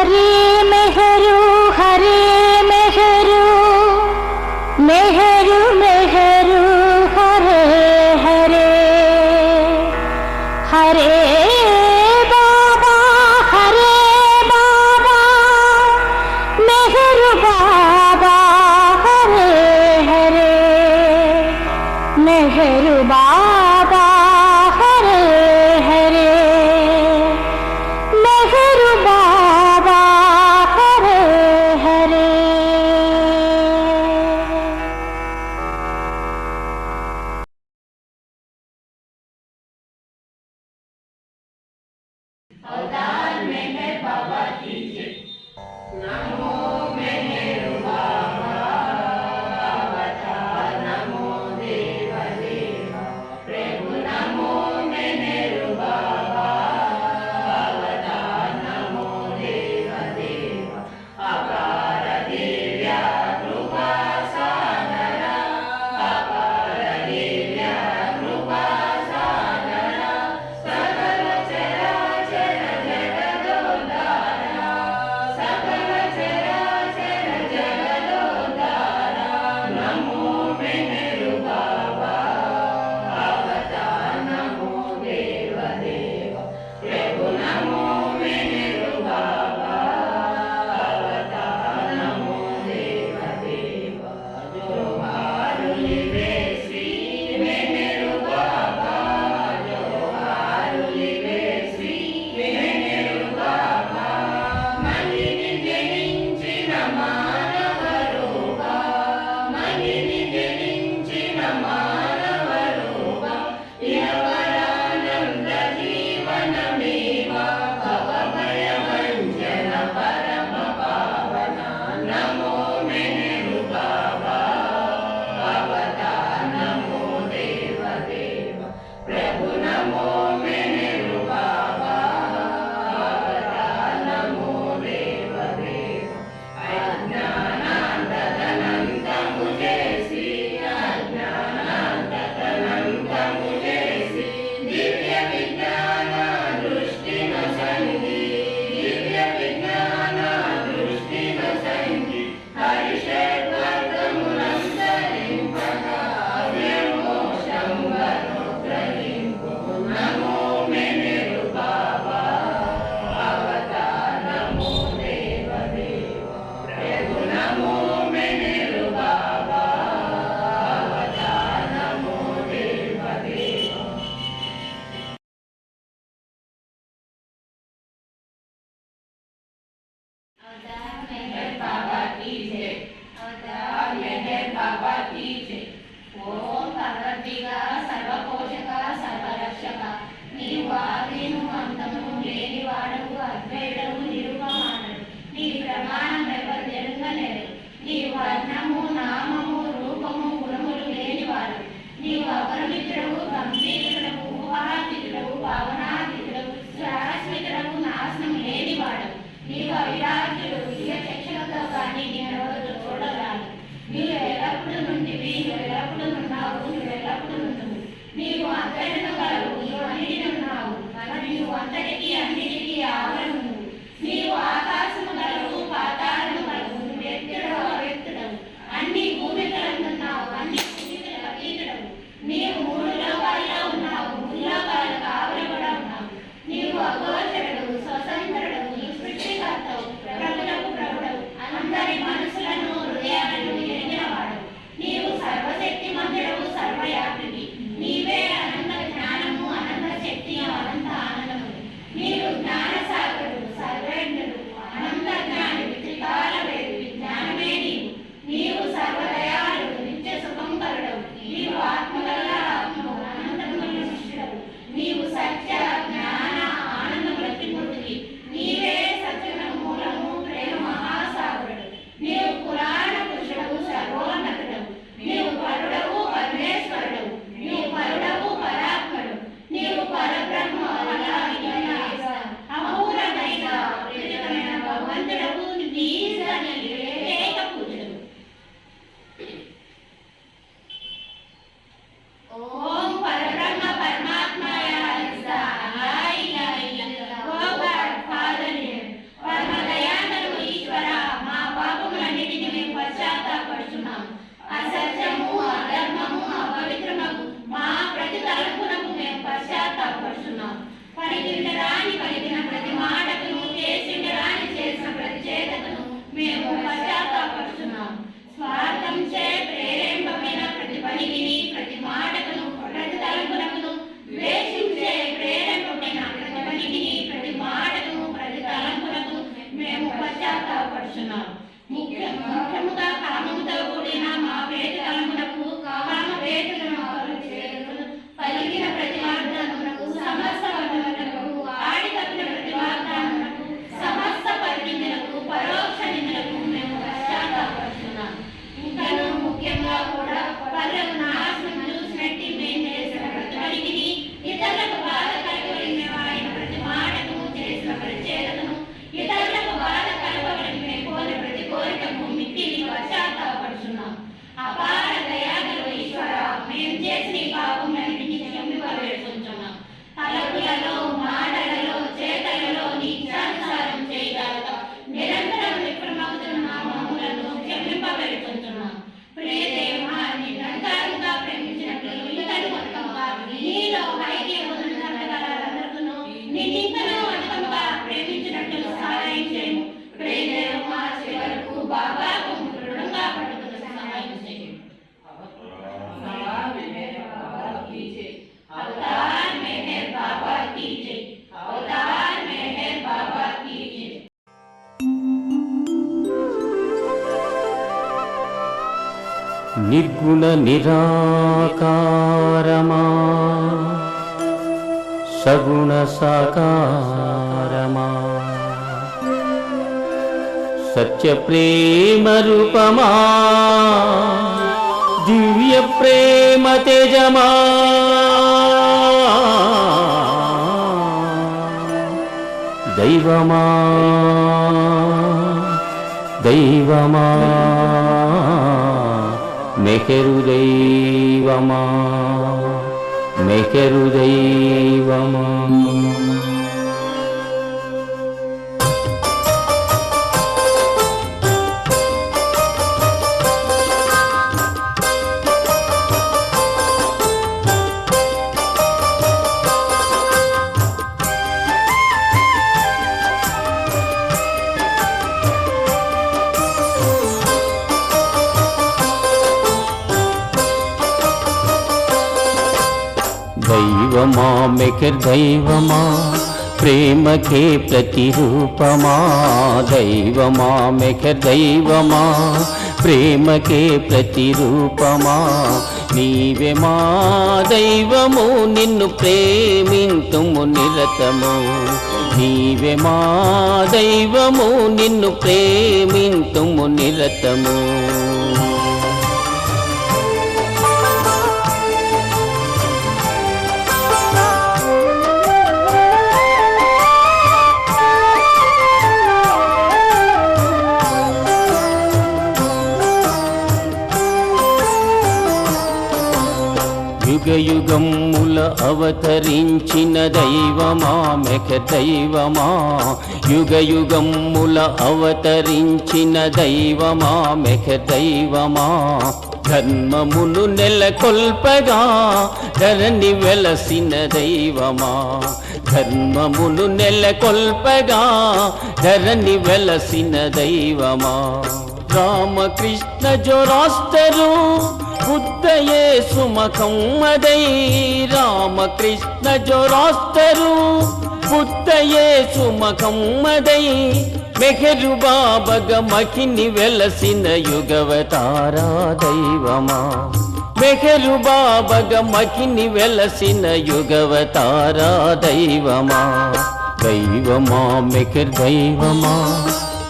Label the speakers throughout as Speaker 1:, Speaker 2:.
Speaker 1: हरे मेहरू मेहरू मेहरू हरे हरे हरे बाबा मेहरू बाबा हरे हरे मेहरू बाबा हरे हरे मेहरू बाबा हरे हरे।
Speaker 2: अवतार मेहर बाबा की जय। नमो मेहर बाबा अवतार नमो देव देव प्रभु नमो मेहर बाबा अवतार नमो देव देव अपार दिव्य कृपा सागर अपार दिव्य कृपा सागर सकल चराचर जगदोद्धारा सकल चराचर जगदोद्धारा नमो मेहर बाबा अवतार नमो देव देव प्रभु नमो मेहर बाबा अवतार नमो देव देव जोहारुलिवे श्री मेहर बाबा जोहारुलिवे श्री मेहर बाबा మనిని జనించిన మానవ రూప మనిని జనించిన మానవ రూప ఇహపరానంద జీవనమేవ భవభయ భంజన పరమ పావన నమో మెహరు బాబా అవతార్ నమో దేవ దేవ ప్రభు నమో మెహరు బాబా అవతార్ నమో దేవ దేవ అజ్ఞానాంతనంతము చేసి అజ్ఞానాంతనంతము చేసి దివ్య విజ్ఞాన దృష్టిను సంగి దివ్య విజ్ఞాన దృష్టిను సంగి హరిషడ్వర్గమునంతరింపగా నిర్మోషములను నమో మెహరు బాబా అవతార్ నమో దేవ దేవ ప్రభు నమో మెహరు బాబా అవతార్ నమో దేవ దేవ। अवतार मेहर बाबा की जय। अवतार मेहर बाबा की जय। ओम भगवद्गीता सर्वपोषक सर्वरक्षक నీవాదిను అంతము లేనివాడవు అద్వైతము నిరుపమానడు నీ ప్రమాణం ఎవరు తెలుగలేరు నీ వర్ణము నామము రూపము గుణములు లేనివాడు నీవు అపరిమితుడవు గంభీరుడవు ఊహాతీతుడవు భావనాతీతుడవు శాశ్వతుడవు నాశనం లేనివాడు నీవు అవిరాజ్యుడు ఇక చక్షులతో కానీ నీ రోజు చూడరాదు నీవు ఎల్లప్పుడు నుండివి నువ్వు ఎల్లప్పుడు ఉన్నావు నువ్వు ఎల్లప్పుడు నుండు నీవు అంతటను గలవు నీవు అన్నిటి ఉన్నావు బాబాకు దృఢంగా పట్టుకున్న సహాయం చేయండి. అవతార్ మెహర్ బాబా కీ జై. అవతార్ మెహర్ బాబా కీ జై.
Speaker 3: నిర్గుణ నిరాకారమా సగుణ సాకారమా సత్య ప్రేమ రూపమా దివ్య ప్రేమ తేజమా దైవమా దైవమా మెహరు దైవమా మెహరు దైవమా దైవమా మెహర్ దైవమా ప్రేమకే ప్రతిరూపమా దైవమా మెహర్ దైవమా ప్రేమకే ప్రతిరూపమా నీవే మా దైవము నిన్ను ప్రేమింతుము నిరతము నీవే మా దైవము నిన్ను ప్రేమింతుము నిరతము యుగయుగముల అవతరించిన దైవమా మెహర్ దైవమా యుగయుగముల అవతరించిన దైవమా మెహర్ దైవమా ధర్మమును నెలకొల్పగా ధరణి వెలసిన దైవమా ధర్మమును నెలకొల్పగా ధరణి వెలసిన దైవమా రామకృష్ణ జొరాస్టరు బుద్ధ యేసు మహమ్మదై రామకృష్ణ జొరాస్టరు బుద్ధ యేసు మహమ్మదై మెహరు బాబగ మకిని వెలసిన యుగవతారా దైవమా మెహరు బాబగ మకిని వెలసిన యుగవతారా దైవమా దైవమా మెహర్ దైవమా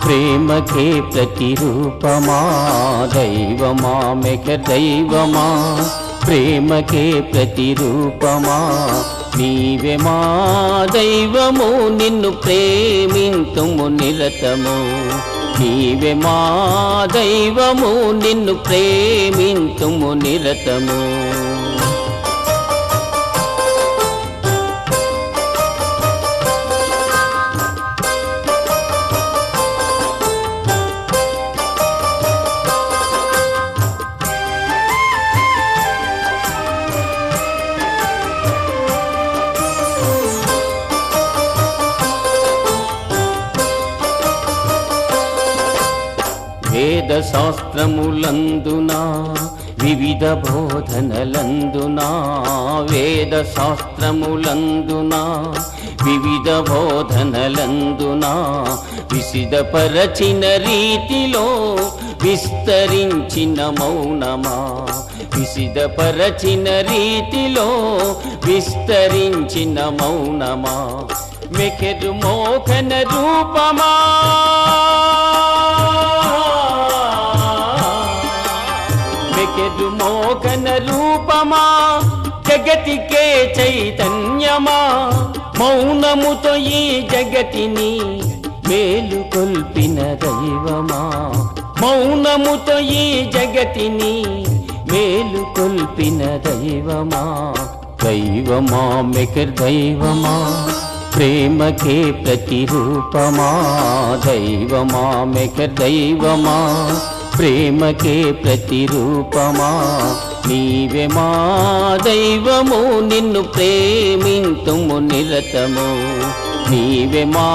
Speaker 3: ప్రేమకే ప్రతిరూపమా దైవమా మెహర్ దైవమా ప్రేమకే ప్రతిరూపమా నీవే మా దైవము నిన్ను ప్రేమింతుము నిరతము నీవే మా దైవము నిన్ను ప్రేమింతుము నిరతము వేద శాస్త్రములందునా వివిధ బోధనలందునా వేద శాస్త్రములందునా వివిధ బోధనలందునా విసిదపరచిన రీతిలో విస్తరించిన మౌనమా విసిదపరచిన రీతిలో విస్తరించిన మౌనమా మెహరు మోహన రూపమా మెహరు మోహన రూపమా జగతికే చైతన్యమా మౌనముతో ఈ జగతిని మేలుకొల్పిన దైవమా మౌనముతో ఈ జగతిని మేలుకొల్పిన దైవమా దైవమా మెహర్ దైవమా ప్రేమకే ప్రతిరూపమా దైవమా మెహర్ దైవమా ప్రేమకే ప్రతిరూపమా నీవే మా దైవము నిన్ను ప్రేమింతుము నిరతము నీవే మా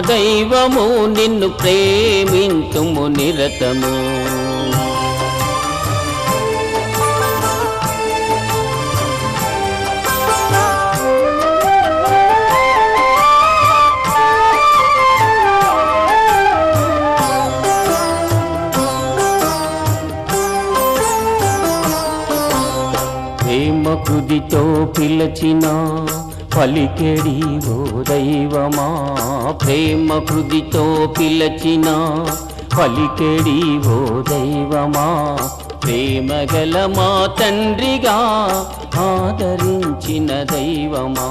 Speaker 3: దైవము నిన్ను ప్రేమింతుము నిరతము ప్రేమ కృదితో పిలచిన పలికెడి ఓ దైవమా ప్రేమ కృదితో పిలచిన పలికెడి ఓ దైవమా ప్రేమ గల మా తండ్రిగా ఆదరించిన దైవమా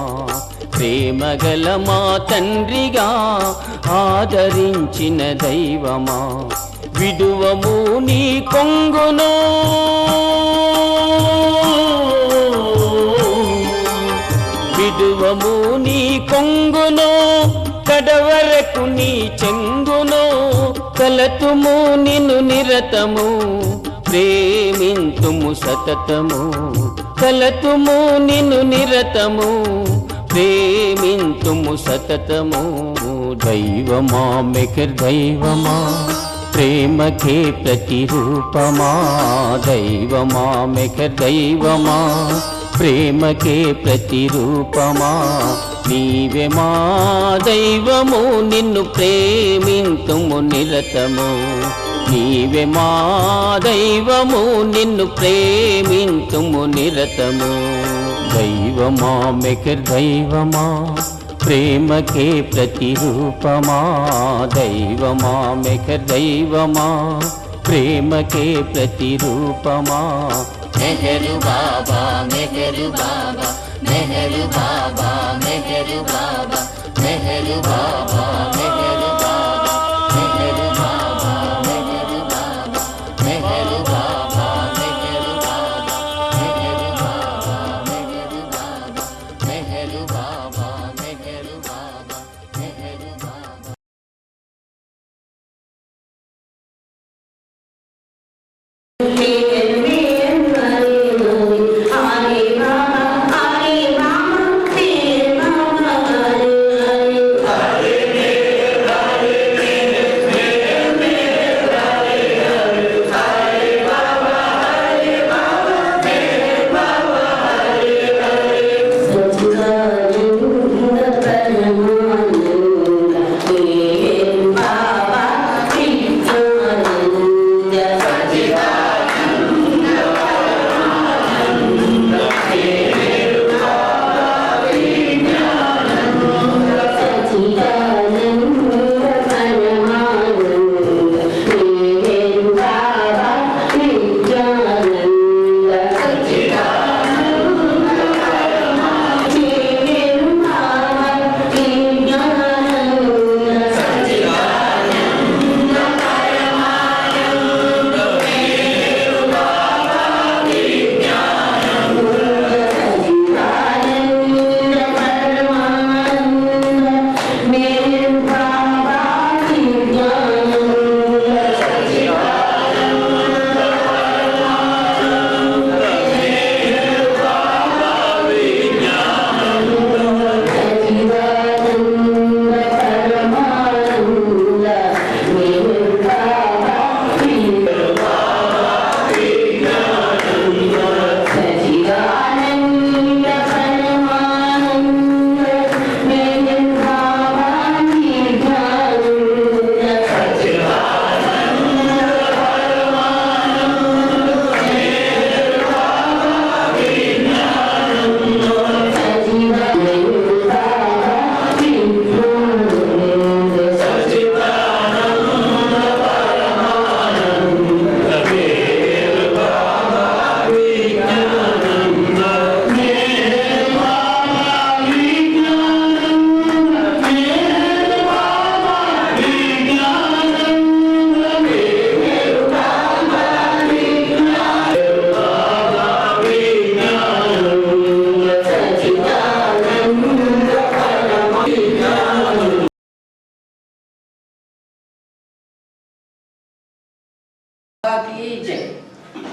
Speaker 3: ప్రేమ గల మా తండ్రిగా ఆదరించిన దైవమా విడువము నీ కొంగును విడువము నీ కొంగును కడవరకు నీ చెంగును కలతుము నిన్ను నిరతము ప్రేమింతుము సతతము కలతుము నిన్ను నిరతము ప్రేమింతుము సతతము దైవమా మెకర్ దైవమా ప్రేమకే ప్రతిరూపమా దైవమా మెకర్ దైవమా ప్రేమకే ప్రతిరూపమా నీవే మా దైవము నిన్ను ప్రేమింతుము నిరతము నీవే మా దైవము నిన్ను ప్రేమింతుము నిరతము దైవమా మెకర్ దైవమా ప్రేమకే ప్రతిరూపమా దైవమా మెకర్ దైవమా ప్రేమకే ప్రతిరూపమా మెహరు బాబా మెహరు బాబా మెహరు బాబా మెహరు బాబా మెహరు బాబా మెహరు బాబా మెహరు బాబా మెహరు బాబా మెహరు బాబా మెహరు బాబా మెహరు బాబా మెహరు బాబా మెహరు బాబా మెహరు బాబా మెహరు బాబా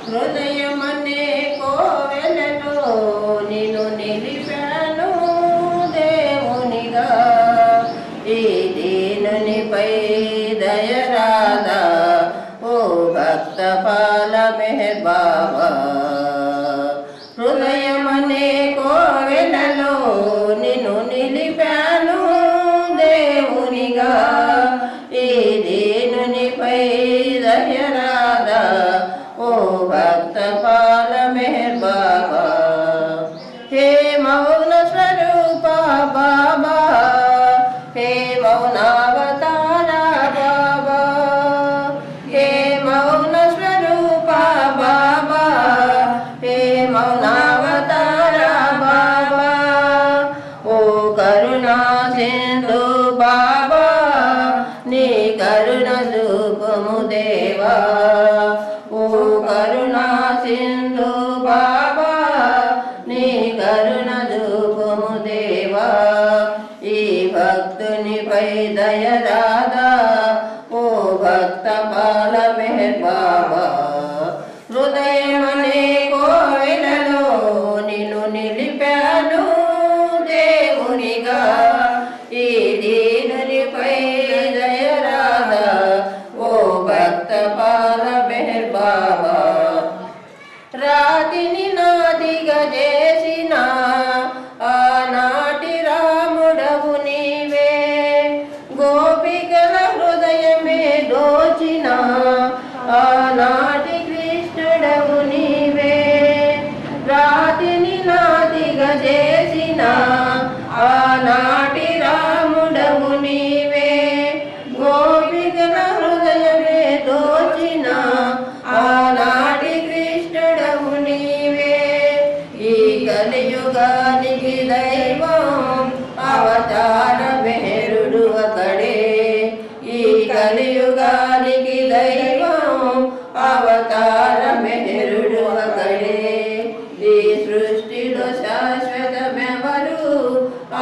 Speaker 2: హృదయమనే కోవెలలో నిన్ను నిలిపాను దేవునిగా
Speaker 4: ఈ దీనునిపై దయరాదా ఓ భక్త పాల మెహర్ బాబా హృదయమనే కోవెలలో నిన్ను నిలిపాను దేవునిగా ఈ దీనునిపై దయరాదా ఓ భక్త పాల మెహర్ బాబా హే మౌన స్వరూప బాబా హే మౌనావతార బాబా హే మౌన స్వరూప బాబా హే మౌనావతార బాబా ఓ కరుణా సింధు బాబా నీ కరుణ రూపము దేవా ఓ కరుణా సింధు బాబా నీ కరుణ రూపము దేవా ఈ భక్తునిపై దయరాదా ఓ భక్త పాల మెహర్ బాబా హృదయమనే కోవెలలో నిన్ను నిలిపాను దేవునిగా ఈ దీనునిపై దయరాదా ఓ భక్త పాల మెహర్ బాబా రాతిని నాదిగా చేసిన ఆనాటి రాముడవు నీవే గోపికల హృదయమే దోచిన ఆనాటి కృష్ణుడవు నీవే రాతిని నాదిగా చేసిన ఆనాటి రాముడవు నీవే గోపికల హృదయమే దోచిన ఆనాటి కృష్ణుడవు నీవే ఈ కలియుగానికి దైవం అవతార మెహరుడు ఒకడే ఈ కలియుగానికి దైవం అవతార మెహరుడు ఒకడే ఈ సృష్టిలో శాశ్వతమెవరు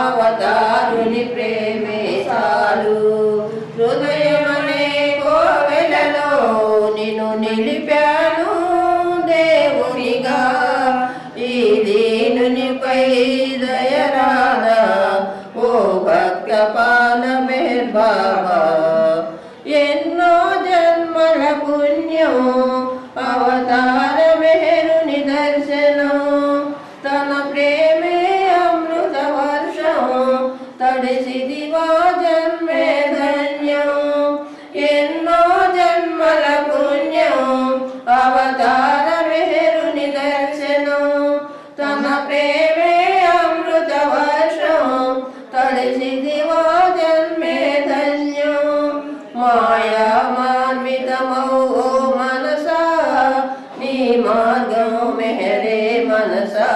Speaker 4: అవతారుని ప్రేమే చాలు హృదయమనే కోవెలలో నిన్ను నిలిపాను దేవునిగా ఈ దీనునిపై దయరాదా ఓ భక్త పాల మెహర్ బాబా ఎన్నో జన్మల పుణ్యం అవతార మెహరుని దర్శనం తన ప్రేమే అమృత వర్షం తడిసిదివా జన్మే ధన్యం ఎన్నో జన్మల పుణ్యం అవతార మెహరుని దర్శనం తన ప్రేమే అమృత వర్షం తడిసిదివా జన్మే ధన్యం మాయా మార్మితమౌ ఓ మనసా నీ మార్గం మెహరే మనసా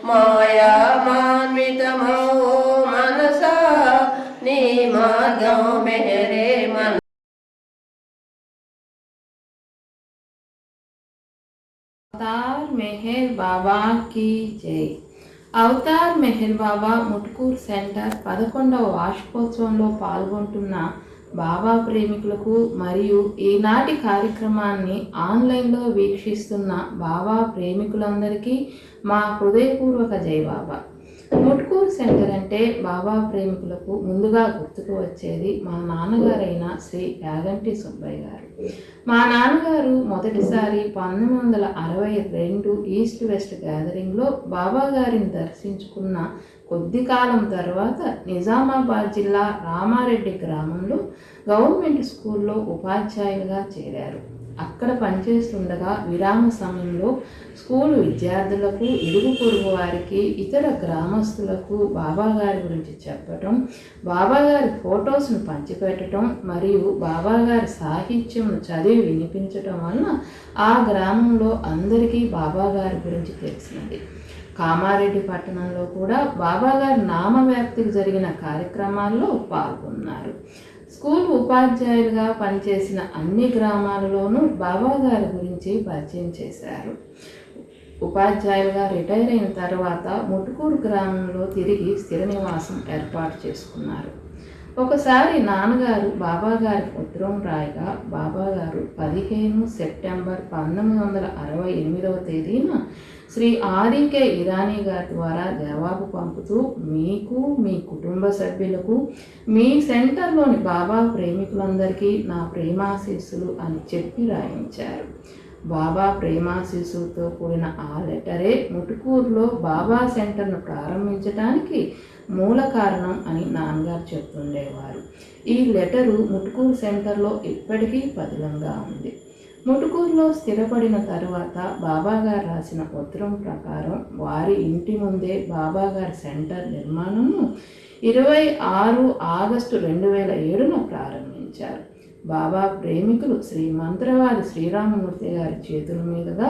Speaker 4: మాయా మార్మితమౌ ఓ మనసా నీ మార్గం మెహరే మన
Speaker 5: అవతార్ మెహర్ బాబా की జై అవతార్ మెహర్ బాబా ముట్కూర్ సెంటర్ 11వ వార్షికోత్సవంలో పాల్గొంటున్న బాబా ప్రేమికులకు మరియు ఈనాటి కార్యక్రమాన్ని ఆన్లైన్లో వీక్షిస్తున్న బాబా ప్రేమికులందరికీ మా హృదయపూర్వక జై బాబా. ముట్కూర్ సెంటర్ అంటే బాబా ప్రేమికులకు ముందుగా గుర్తుకు వచ్చేది మా నాన్నగారైన శ్రీ యాగంటి సుబ్బయ్య గారు. మా నాన్నగారు మొదటిసారి 1962 ఈస్ట్ వెస్ట్ గ్యాదరింగ్లో బాబా గారిని దర్శించుకున్న కొద్ది కాలం తర్వాత నిజామాబాద్ జిల్లా రామారెడ్డి గ్రామంలో గవర్నమెంట్ స్కూల్లో ఉపాధ్యాయులుగా చేరారు. అక్కడ పనిచేస్తుండగా విరామ సమయంలో స్కూలు విద్యార్థులకు, ఇరుగు పొరుగు వారికి, ఇతర గ్రామస్తులకు బాబాగారి గురించి చెప్పటం, బాబాగారి ఫొటోస్ను పంచిపెట్టడం మరియు బాబాగారి సాహిత్యంను చదివి వినిపించటం వలన ఆ గ్రామంలో అందరికీ బాబాగారి గురించి తెలిసినది. కామారెడ్డి పట్టణంలో కూడా బాబాగారి నామవ్యాప్తికి జరిగిన కార్యక్రమాల్లో పాల్గొన్నారు. స్కూల్ ఉపాధ్యాయులుగా పనిచేసిన అన్ని గ్రామాలలోనూ బాబాగారి గురించి పరిచయం చేశారు. ఉపాధ్యాయులుగా రిటైర్ అయిన తర్వాత ముటుకూరు గ్రామంలో తిరిగి స్థిర నివాసం ఏర్పాటు చేసుకున్నారు. ఒకసారి నాన్నగారు బాబాగారికి ఉత్తరం రాయగా బాబాగారు 15 సెప్టెంబర్ 1968 తేదీన శ్రీ ఆర్కే ఇరానీ గారి ద్వారా జవాబు పంపుతూ మీకు, మీ కుటుంబ సభ్యులకు, మీ సెంటర్లోని బాబా ప్రేమికులందరికీ నా ప్రేమాశీస్సులు అని చెప్పి రాయించారు. బాబా ప్రేమాశీస్సులతో కూడిన ఆ లెటరే ముటుకూరులో బాబా సెంటర్ను ప్రారంభించడానికి మూల కారణం అని నాన్నగారు చెప్తుండేవారు. ఈ లెటరు ముటుకూరు సెంటర్లో ఇప్పటికీ పదిలంగా ఉంది. ముటుకూరులో స్థిరపడిన తరువాత బాబాగారు రాసిన ఉత్తరం ప్రకారం వారి ఇంటి ముందే బాబాగారి సెంటర్ నిర్మాణము 26 ఆగస్టు 2007 ప్రారంభించారు. బాబా ప్రేమికులు శ్రీ మంత్రవాది శ్రీరామమూర్తి గారి చేతుల మీదుగా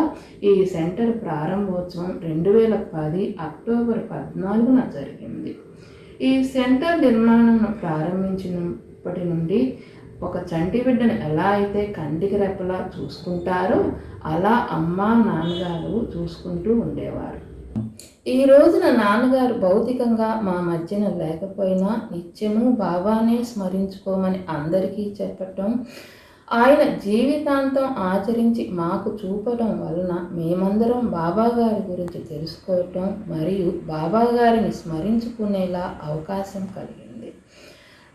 Speaker 5: ఈ సెంటర్ ప్రారంభోత్సవం 2010 అక్టోబర్ 14 జరిగింది. ఈ సెంటర్ నిర్మాణం ప్రారంభించినప్పటి నుండి ఒక చంటి బిడ్డను ఎలా అయితే కంటికి రెప్పలా చూసుకుంటారో అలా అమ్మ నాన్నగారు చూసుకుంటూ ఉండేవారు. ఈ రోజున నాన్నగారు భౌతికంగా మా మధ్యన లేకపోయినా నిత్యము బాబానే స్మరించుకోమని అందరికీ చెప్పటం, ఆయన జీవితాంతం ఆచరించి మాకు చూపటం వలన మేమందరం బాబా గారి గురించి తెలుసుకోవటం మరియు బాబా గారిని స్మరించుకునేలా అవకాశం కలిగింది.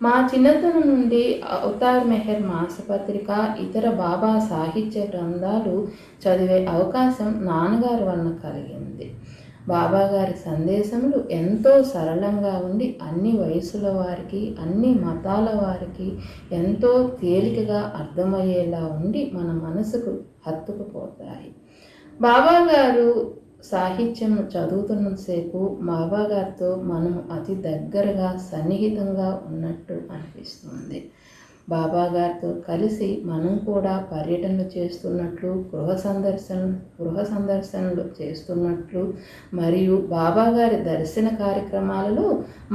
Speaker 5: మా చిన్నతనం నుండి అవతార్ మెహర్ మాసపత్రిక, ఇతర బాబా సాహిత్య గ్రంథాలు చదివే అవకాశం నాన్నగారి వలన కలిగింది. బాబా గారి సందేశములు ఎంతో సరళంగా ఉండి అన్ని వయసుల వారికి, అన్ని మతాల వారికి ఎంతో తేలికగా అర్థమయ్యేలా ఉండి మన మనసుకు హత్తుకుపోతాయి. బాబా గారు సాహిత్యం చదువుతున్నంతసేపు బాబా గారితో మనం అతి దగ్గరగా సన్నిహితంగా ఉన్నట్టు అనిపిస్తుంది. బాబా గారితో కలిసి మనం కూడా పర్యటనలు చేస్తున్నట్లు, గృహ సందర్శనలు చేస్తున్నట్లు మరియు బాబా గారి దర్శన కార్యక్రమాలలో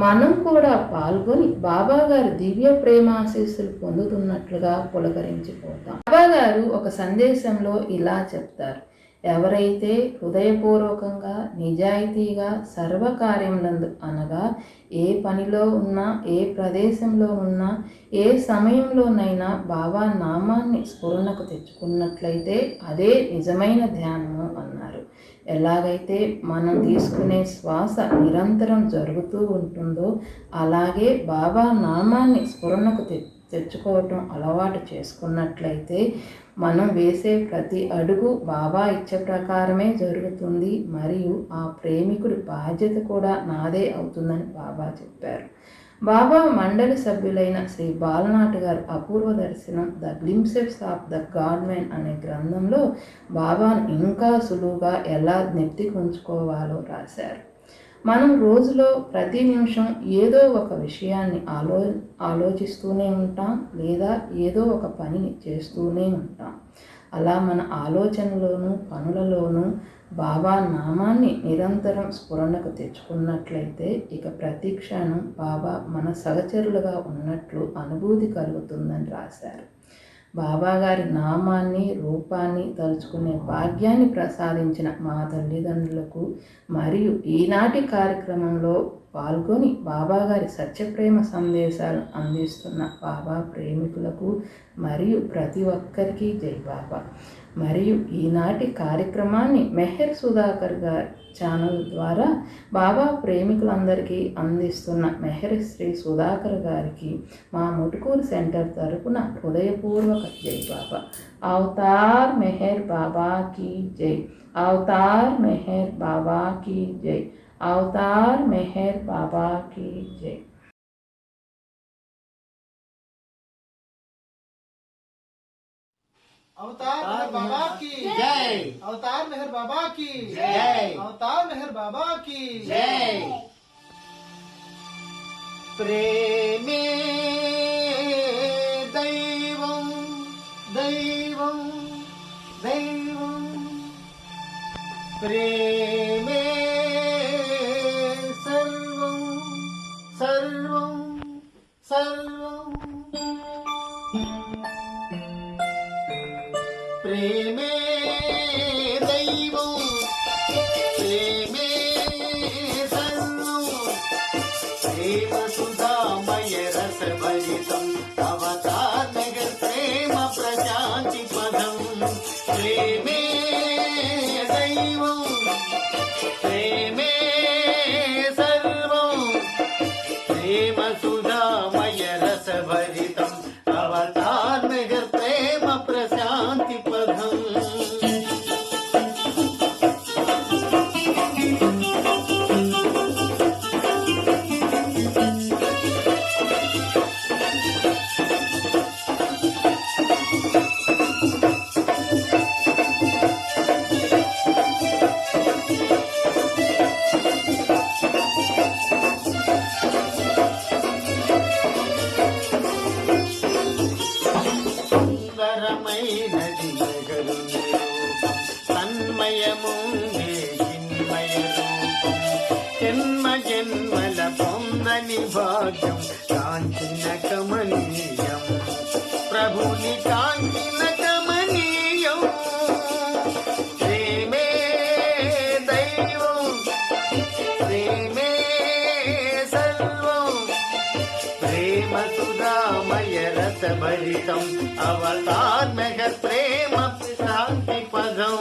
Speaker 5: మనం కూడా పాల్గొని బాబా గారి దివ్య ప్రేమాశీస్సులు పొందుతున్నట్లుగా పులకరించిపోతాం. బాబా గారు ఒక సందేశంలో ఇలా చెప్తారు: ఎవరైతే హృదయపూర్వకంగా నిజాయితీగా సర్వకార్యములందు అనగా ఏ పనిలో ఉన్నా, ఏ ప్రదేశంలో ఉన్నా, ఏ సమయంలోనైనా బాబా నామాన్ని స్ఫురణకు తెచ్చుకున్నట్లయితే అదే నిజమైన ధ్యానము అన్నారు. ఎలాగైతే మనం తీసుకునే శ్వాస నిరంతరం జరుగుతూ ఉంటుందో అలాగే బాబా నామాన్ని స్ఫురణకు తెచ్చుకోవటం అలవాటు చేసుకున్నట్లయితే మనం వేసే ప్రతి అడుగు బాబా ఇచ్చ ప్రకారమే జరుగుతుంది మరియు ఆ ప్రేమికుడి బాధ్యత కూడా నాదే అవుతుందని బాబా చెప్పారు. బాబా మండలి సభ్యులైన శ్రీ బాలనాథ్ గారు అపూర్వ దర్శనం the glimpses of the God man అనే గ్రంథంలో బాబాను ఇంకా సులువుగా ఎలా నెత్తికుంచుకోవాలో రాశారు. మనం రోజులో ప్రతి నిమిషం ఏదో ఒక విషయాన్ని ఆలోచిస్తూనే ఉంటాం లేదా ఏదో ఒక పనిని చేస్తూనే ఉంటాం. అలా మన ఆలోచనలోనూ పనులలోనూ బాబా నామాన్ని నిరంతరం స్ఫురణకు తెచ్చుకున్నట్లయితే ఇక ప్రతి క్షణం బాబా మన సహచరులుగా ఉన్నట్లు అనుభూతి కలుగుతుందని రాశారు. బాబా గారి నామాన్ని, రూపాన్ని తలుచుకునే భాగ్యాన్ని ప్రసాదించిన మా తల్లిదండ్రులకు మరియు ఈనాటి కార్యక్రమంలో పాల్గొని బాబా గారి సత్యప్రేమ సందేశాలు అందిస్తున్న బాబా ప్రేమికులకు మరియు ప్రతి ఒక్కరికి జై బాబా. మరియు ఈనాటి కార్యక్రమాన్ని మెహర్ సుధాకర్ గారి ఛానల్ ద్వారా బాబా ప్రేమికులందరికీ అందిస్తున్న మెహర్ శ్రీ సుధాకర్ గారికి మా ముటుకూరు సెంటర్ తరపున హృదయపూర్వక జై బాబా. అవతార్ మెహర్ బాబా కీ జై. అవతార్ మెహర్ బాబా కీ జై. అవతార్ మెహర్ బాబా కీ జై.
Speaker 6: अवतार मेहर बाबा की जय। अवतार मेहर बाबा की जय। अवतार मेहर बाबा की जय। प्रेमे दैवं दैवं दैवं प्रेमे सर्वं सर्वं सर्वं प्रेमे दैवं प्रेमे सर्वं प्रेम सुधामय रस भरितं अवतार नगर प्रेम प्रशान्ति पदं प्रेमे दैवं
Speaker 7: భాగ్యం కాంచిన కమనీయం ప్రభుని కాంచిన కమనీయం ప్రేమే దైవం ప్రేమే సర్వం ప్రేమ సుధామయ రసభరితం అవతార్ మెహర్ ప్రేమ శాంతి పదం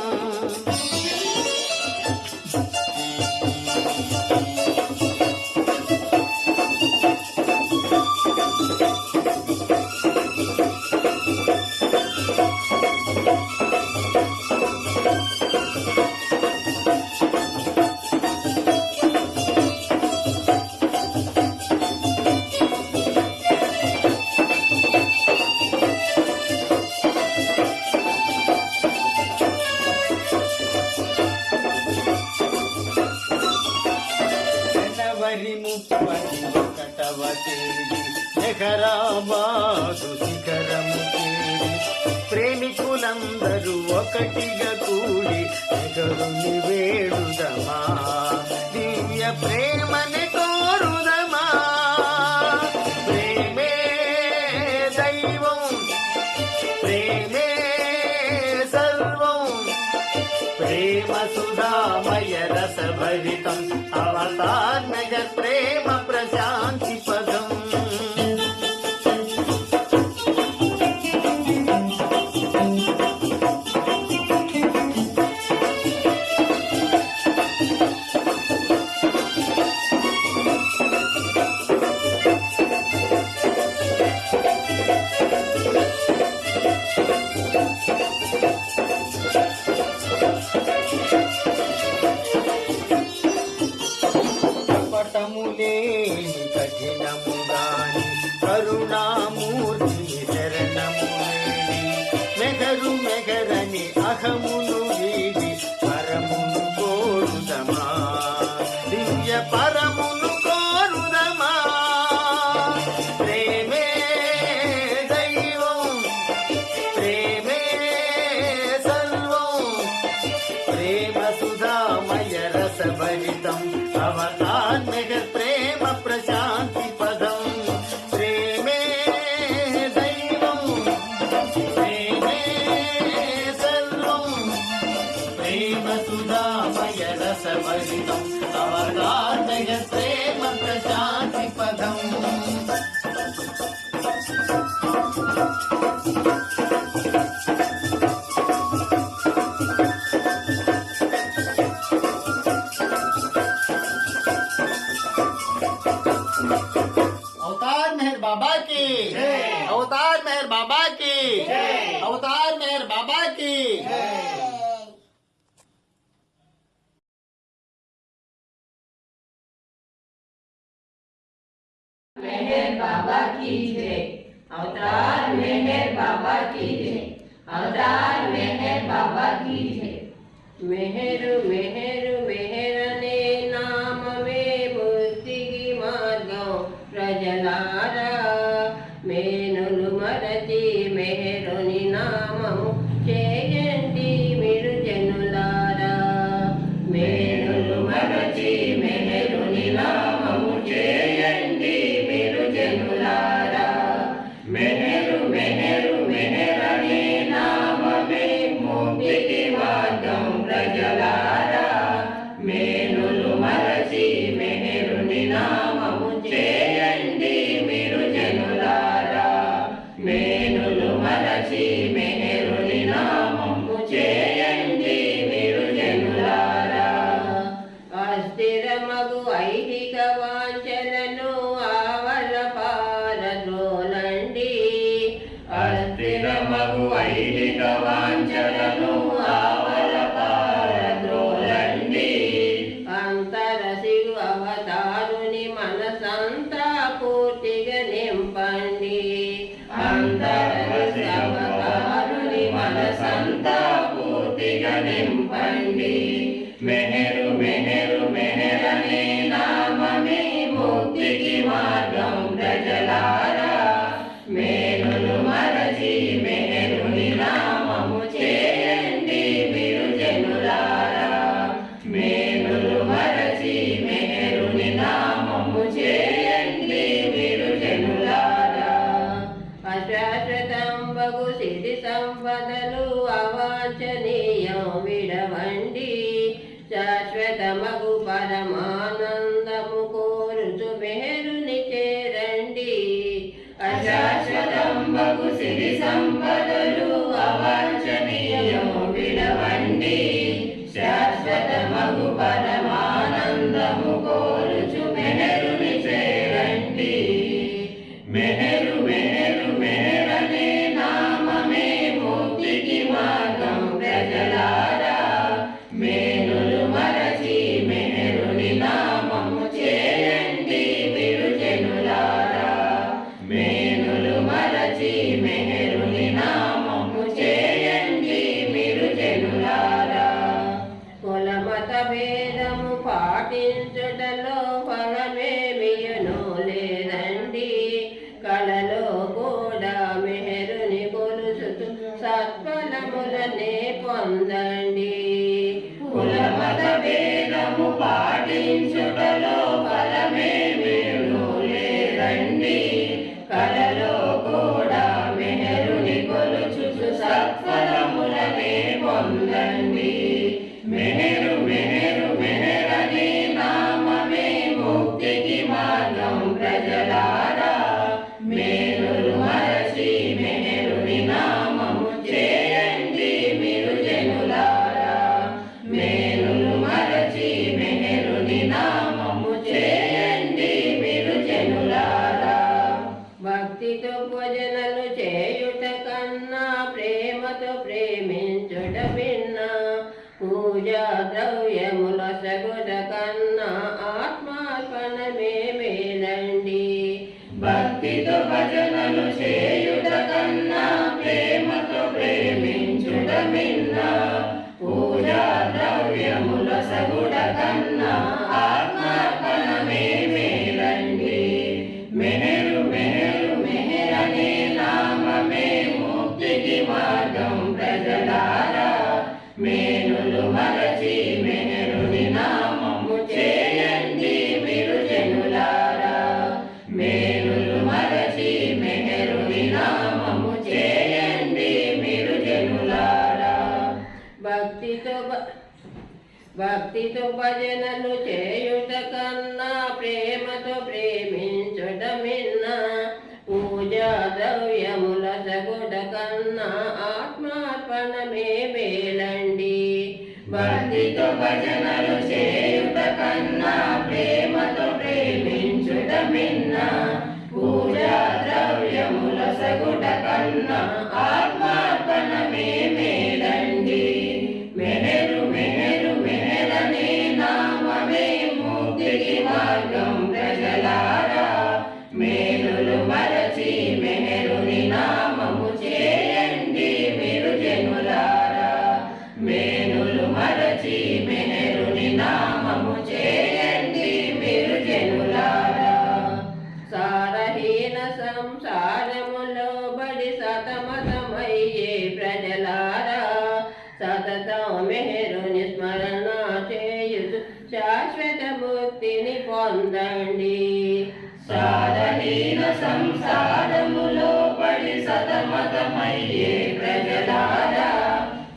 Speaker 7: జనవరి 31వ తేదీ మెహరాబాదు శిఖరము చేరి ప్రేమికులందరూ ఒకటిగా కూడి మెహరుని వేడుదమా దివ్య ప్రేమని కోరుదమా ప్రేమే దైవం ప్రేమే సర్వం ప్రేమ సుధామయ రసభరితం అవతార్ మెహర్ ప్రేమ ప్రశాంతి పదం కపటములేని కఠినముగాని కరుణామూర్తిని శరణములేని మెహరు మెహరని అహమును వీడి పరమును కోరుదమా దివ్య పరమును కోరుదమా ప్రేమే దైవం ప్రేమే సర్వం ప్రేమ సుధామయ రసభరితం అవతార్ మెహర్ ప్రేమ ప్రశాంతి పదం ప్రేమే దైవం ప్రేమే సర్వం ప్రేమ సుధామయ రసభరితం అవతార్ మెహర్ ప్రేమ ప్రశాంతి పదం अवतार मेहर बाबा की अवतार मेहर बाबा की अवतार मेहर बाबा की
Speaker 2: मेहर बाबा की जय अवतार मेहर बाबा की जय अवतार मेहर बाबा की जय
Speaker 4: మెహరు మెహరు మెహరనే నామమే ముక్తికి మార్గం ప్రజలారా మేనులు మరచి మెహరుని నామము చేయండి మీరు జనులారా మేనులు మరచి మెహరుని నామము చేయండి మీరు జనులారా మెహరు మెహరు మెహరనే నామమే ముక్తికి మార్గం ప్రజలారా మేనులు మరచి మెహరుని నామము చేయండి మీరు జనులారా మేనులు మరచి మెహరుని నామము చేయండి మీరు జనులారా అస్థిరమగు ఐహిక వాంఛలను ఆవల పారద్రోలండి అస్థిరమగు ఐహిక వాంఛలను ఆవల పారద్రోలండి అంతరసిగు అవతారుని మనసంతా పూర్తిగా నింపండి అంతరసి అవతారుని మనసంతా పూర్తిగా నింపండి మెహరు మెహరు మెహరనే నామమే ముక్తికి మార్గం ప్రజలారా మేలులు మరచి మెహరుని నామము చే
Speaker 2: సంపదలు అవాంఛనీయం విడవండి శాశ్వతమగు పరమానందము కోరుచు మెహరుని చేరండి
Speaker 4: అశాశ్వతంబగు సిరి సంపదలు అవాంఛనీయం విడవండి శాశ్వతమగు పరమానందము కోరుచు మెహరుని చేరండి మెహరు మెహరు మెహరనే నామమే ముక్తికి మార్గం ప్రజలారా మేనులు మరచి మెహరుని నామము చేయండి మీరు జనులారా మేనులు మరచి మెహరుని నామము చేయండి మీరు జనులారా కులమత భేదము పాటించుటలో ఫలమేమియును లేదండి కళలో కూడా మెహరుని కొలుచుతూ సత్ఫలములనే పొందండి కులమత భేదము పాటించుటలో ఫలమేమియును లేదండి కలలో కూడా మెహరుని కొలుచుచు సత్ఫలములనే పొందండి మెహరు మెహరు మెహరని నామమే ముక్తికి మార్గం ప్రజలారా మేలులు మరచి మెహరుని నామము చేయండి మీరు జనులారా మేలులు మరచి మెహరుని నామము చేయండి మీరు జనులారా
Speaker 2: భక్తితో భజనలు చేయుట కన్నా ప్రేమతో ప్రేమించుట భిన్నా పూజా ద్రవ్యముల సగుట కన్నా ఆత్మార్పణమే మేలండి
Speaker 4: భక్తితో భజనలు చేయుట కన్నా ప్రేమతో ప్రేమించుట మిన్నా పూజా ద్రవ్యముల సగుట కన్నా ఆత్మార్పణమే మేలండి మెహరు మెహరు మెహరనే నామమే ముక్తికి మార్గం ప్రజలారా మేనులు మరచి మెహరుని నామము చేయండి మీరు జనులారా మేనులు మరచి మెహరుని నామము చేయండి మీరు జనులారా భక్తితో భజనలు చేయుట కన్నా ప్రేమతో ప్రేమించుట మిన్నా పూజా ద్రవ్యముల సగుట కన్నా ఆత్మార్పణమే మేలండి భక్తితో భజనలు చేయుట కన్నా ప్రేమతో ప్రేమించుట మిన్నా పూజా ద్రవ్యముల సగుట కన్నా ఆత్మార్పణమే మేలండి మెహరు మెహరు మెహరనే నామమే ముక్తికి మార్గం ప్రజలారా మేలులు మరచి మెహరుని నామము చేయండి మీరు జనులారా మేలులు మరచి మెహరుని నామము చేయండి మీరు జనులారా
Speaker 2: సారహీన సంసారములో బడి సతమతమయ్యే ప్రజలారా సతతం మెహరుని స్మరణ చేయుచు శాశ్వత ముక్తిని పొందండి
Speaker 4: సారహీన సంసారములో పడి సతమతమయ్యే ప్రజలారా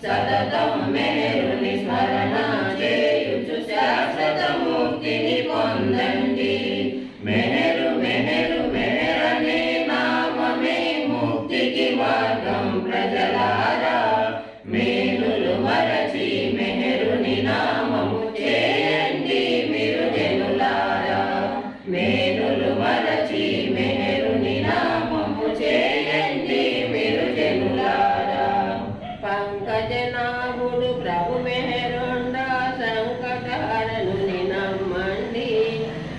Speaker 4: సతతం మెహరుని స్మరణ చేయుచు శాశ్వత ముక్తిని పొందండి మెహరు మెహరు మెహరనే నామమే ముక్తికి మార్గం ప్రజలారా మేలులు మరచి మెహరుని నామము చేయండి మీరు జనులారా మేలులు మరచి మెహరుని నామము చేయండి మీరు జనులారా
Speaker 2: పంకజనాభుడు ప్రభు మెహరుండా సంకటహరణుని నమ్మండి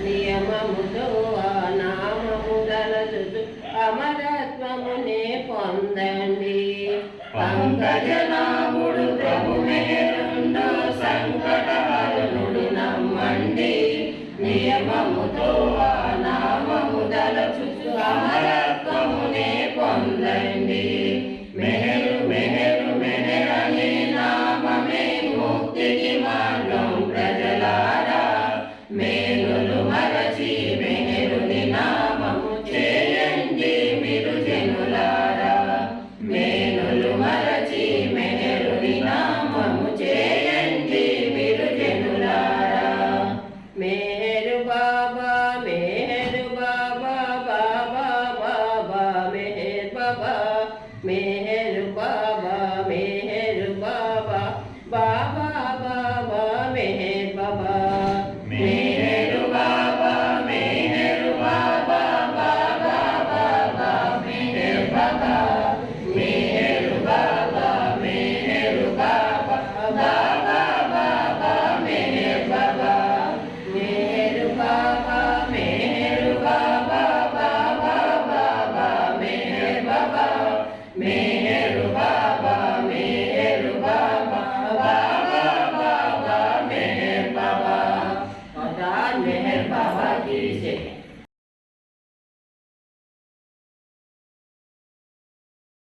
Speaker 2: నియమముతో ఆ నామము తలచుచు అమరత్వమునే పొందండి
Speaker 4: పంకజనాభుడు ప్రభు మెహరుండు సంకటహరణుడు నమ్మండి నియమముతో ఆ నామము తలచుచు అమరత్వమునే పొందండి మెహరు మెహరు మెహరని నామమే ముక్తికి మార్గం ప్రజలారా మేలులు మరచి మెహరుని నామము చేయండి మీరు జనులారా మేలులు
Speaker 2: मेहर बाबा मेहर बाबा बाबा बाबा मेहर बाबा
Speaker 4: मेहर बाबा मेहर बाबा बाबा बाबा मेहर बाबा मेहर बाबा मेहर बाबा बाबा बाबा मेहर बाबा
Speaker 2: मेहर बाबा मेहर बाबा बाबा बाबा मेहर बाबा
Speaker 4: मेहर बाबा मेहर बाबा बाबा बाबा मेहर बाबा
Speaker 2: अवतार मेहर बाबा की जय।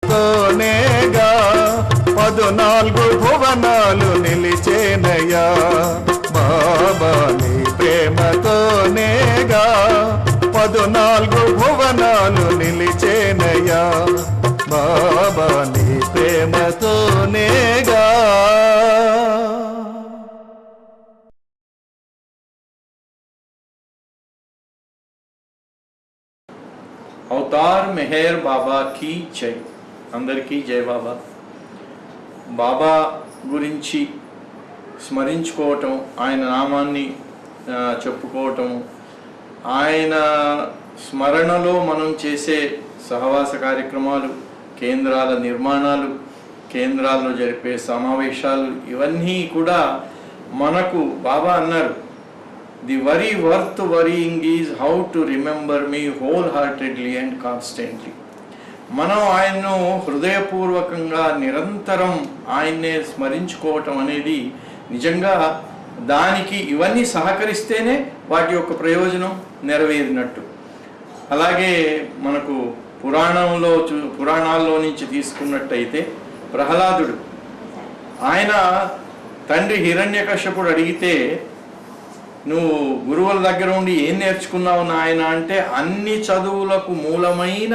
Speaker 8: తోనేగా 14 భువనాలు నిలిచేనయ్యా బాబా నీ ప్రేమతోనేగా 14 భువనాలు నిలిచేనయ్యా బాబా నీ ప్రేమతోనేగా
Speaker 9: అవతార్ మెహర్ బాబా కీ జై. అందరికీ జై బాబా. బాబా గురించి స్మరించుకోవటం, ఆయన నామాన్ని చెప్పుకోవటం, ఆయన స్మరణలో మనం చేసే సహవాస కార్యక్రమాలు, కేంద్రాల నిర్మాణాలు, కేంద్రాల్లో జరిపే సమావేశాలు, ఇవన్నీ కూడా మనకు బాబా అన్నారు, the worry worth worrying is how to remember me whole heartedly and constantly. మనం ఆయన్ను హృదయపూర్వకంగా నిరంతరం ఆయన్నే స్మరించుకోవటం అనేది నిజంగా దానికి ఇవన్నీ సహకరిస్తేనే వాటి యొక్క ప్రయోజనం నెరవేరినట్టు. అలాగే మనకు పురాణాల్లో నుంచి తీసుకున్నట్టయితే ప్రహ్లాదుడు, ఆయన తండ్రి హిరణ్యకశ్యపుడు అడిగితే నువ్వు గురువుల దగ్గర ఉండి ఏం నేర్చుకున్నావు నాయన అంటే, అన్ని చదువులకు మూలమైన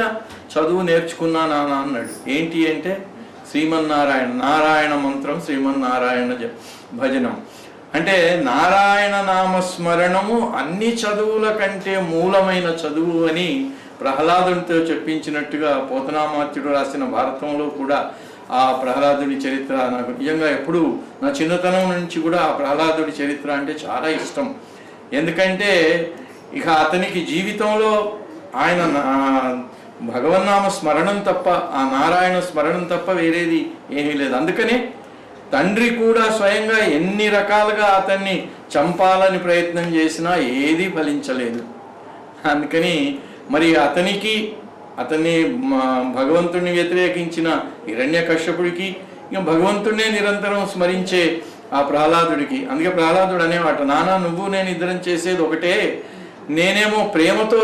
Speaker 9: చదువు నేర్చుకున్నాను అన్నాడు. ఏంటి అంటే శ్రీమన్నారాయణ, నారాయణ మంత్రం, శ్రీమన్నారాయణ భజనం. అంటే నారాయణ నామస్మరణము అన్ని చదువుల కంటే మూలమైన చదువు అని ప్రహ్లాదునితో చెప్పించినట్టుగా పోతనామాత్యుడు రాసిన భారతంలో కూడా ఆ ప్రహ్లాదుడి చరిత్ర నాకు నిజంగా ఎప్పుడు నా చిన్నతనం నుంచి కూడా ఆ ప్రహ్లాదుడి చరిత్ర అంటే చాలా ఇష్టం. ఎందుకంటే ఇక అతనికి జీవితంలో ఆయన భగవన్నామ స్మరణం తప్ప, ఆ నారాయణ స్మరణం తప్ప వేరేది ఏమీ లేదు. అందుకనే తండ్రి కూడా స్వయంగా ఎన్ని రకాలుగా అతన్ని చంపాలని ప్రయత్నం చేసినా ఏదీ ఫలించలేదు. అందుకని మరి అతన్ని భగవంతుడిని వ్యతిరేకించిన హిరణ్యకశ్యపుడికి, ఇంకా భగవంతుడినే నిరంతరం స్మరించే ఆ ప్రహ్లాదుడికి, అందుకే ప్రహ్లాదుడు అనేవాట, నానా నువ్వు నేను ఇద్దరం చేసేది ఒకటే, నేనేమో ప్రేమతో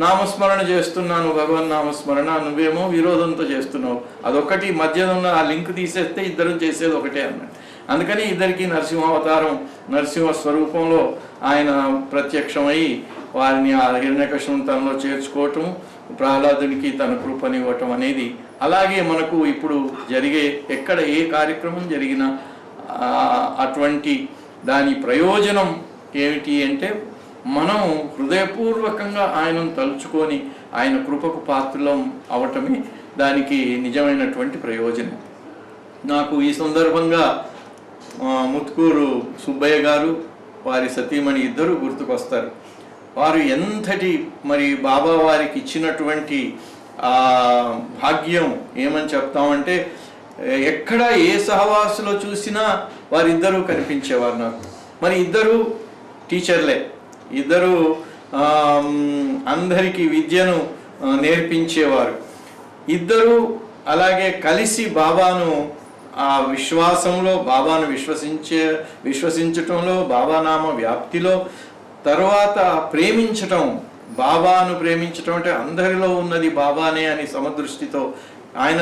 Speaker 9: నామస్మరణ చేస్తున్నాను, భగవన్ నామస్మరణ, నువ్వేమో విరోధంతో చేస్తున్నావు, అదొక్కటి మధ్యలో ఉన్న ఆ లింక్ తీసేస్తే ఇద్దరం చేసేది ఒకటే అన్నాడు. అందుకని ఇద్దరికి నరసింహావతారం, నరసింహ స్వరూపంలో ఆయన ప్రత్యక్షమై వారిని ఆ హిరణ్యకశ్యపుని తనలో చేర్చుకోవటం, ప్రహ్లాదునికి తన కృపనివ్వటం అనేది. అలాగే మనకు ఇప్పుడు జరిగే ఎక్కడ ఏ కార్యక్రమం జరిగినా అటువంటి దాని ప్రయోజనం ఏమిటి అంటే, మనం హృదయపూర్వకంగా ఆయనను తలుచుకొని ఆయన కృపకు పాత్రలం అవటమే దానికి నిజమైనటువంటి ప్రయోజనం. నాకు ఈ సందర్భంగా ముత్కూరు సుబ్బయ్య గారు, వారి సతీమణి ఇద్దరు గుర్తుకొస్తారు. వారు ఎంతటి మరి బాబా వారికి ఇచ్చినటువంటి భాగ్యం ఏమని చెప్తామంటే, ఎక్కడ ఏ సహవాసులో చూసినా వారిద్దరూ కనిపించేవారు నాకు. మరి ఇద్దరు టీచర్లే, ఇద్దరు అందరికీ విద్యను నేర్పించేవారు. ఇద్దరు అలాగే కలిసి బాబాను ఆ విశ్వాసంలో, బాబాను విశ్వసించటంలో, బాబానామ వ్యాప్తిలో, తర్వాత ప్రేమించటం, బాబాను ప్రేమించటం అంటే అందరిలో ఉన్నది బాబానే అని సమదృష్టితో ఆయన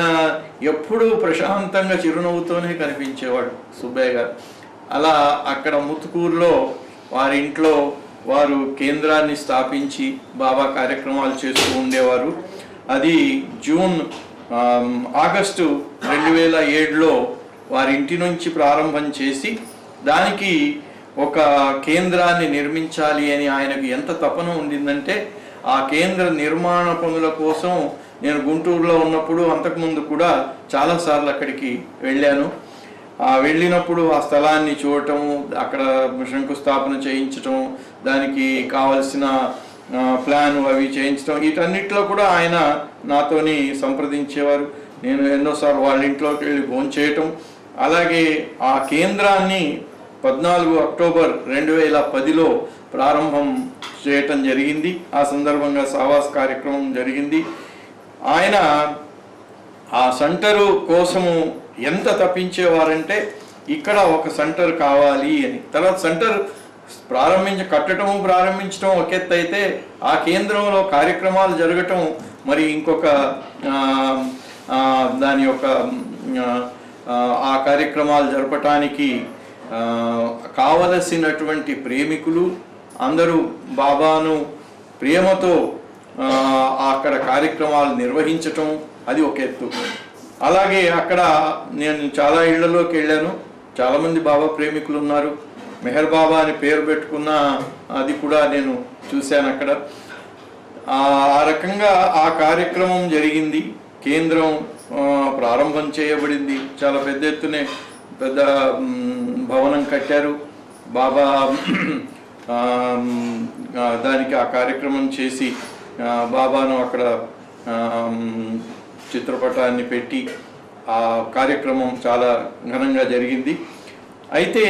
Speaker 9: ఎప్పుడూ ప్రశాంతంగా చిరునవ్వుతోనే కనిపించేవాడు సుబ్బయ్య గారు. అలా అక్కడ ముత్తుకూరులో వారింట్లో వారు కేంద్రాన్ని స్థాపించి బాబా కార్యక్రమాలు చేస్తూ ఉండేవారు. అది ఆగస్టు 2007లో వారి ఇంటి నుంచి ప్రారంభం చేసి దానికి ఒక కేంద్రాన్ని నిర్మించాలి అని ఆయనకు ఎంత తపన ఉండిందంటే, ఆ కేంద్ర నిర్మాణ పనుల కోసం నేను గుంటూరులో ఉన్నప్పుడు అంతకుముందు కూడా చాలాసార్లు అక్కడికి వెళ్ళాను. వెళ్ళినప్పుడు ఆ స్థలాన్ని చూడటం, అక్కడ శంకుస్థాపన చేయించటం, దానికి కావలసిన ప్లాన్ అవి చేయించడం, వీటన్నిటిలో కూడా ఆయన నాతోని సంప్రదించేవారు. నేను ఎన్నోసార్లు వాళ్ళ ఇంట్లోకి వెళ్ళి భోంచేయటం. అలాగే ఆ కేంద్రాన్ని 14 అక్టోబర్ 2010లో ప్రారంభం చేయటం జరిగింది. ఆ సందర్భంగా సావాస్ కార్యక్రమం జరిగింది. ఆయన ఆ సెంటరు కోసము ఎంత తప్పించేవారంటే ఇక్కడ ఒక సెంటర్ కావాలి అని. తర్వాత సెంటర్ ప్రారంభించడం ఒక ఎత్తు అయితే ఆ కేంద్రంలో కార్యక్రమాలు జరగటం మరి ఇంకొక దాని యొక్క ఆ కార్యక్రమాలు జరపటానికి కావలసినటువంటి ప్రేమికులు అందరూ బాబాను ప్రేమతో అక్కడ కార్యక్రమాలు నిర్వహించటం అది ఒక ఎత్తు. అలాగే అక్కడ నేను చాలా ఇళ్లలోకి వెళ్ళాను. చాలామంది బాబా ప్రేమికులు ఉన్నారు. మెహర్ బాబా అని పేరు పెట్టుకున్న అది కూడా నేను చూశాను అక్కడ. ఆ రకంగా ఆ కార్యక్రమం జరిగింది. కేంద్రం ప్రారంభం చేయబడింది. చాలా పెద్ద ఎత్తునే పెద్ద భవనం కట్టారు. బాబా దానికి ఆ కార్యక్రమం చేసి బాబాను అక్కడ చిత్రపటాన్ని పెట్టి ఆ కార్యక్రమం చాలా ఘనంగా జరిగింది. అయితే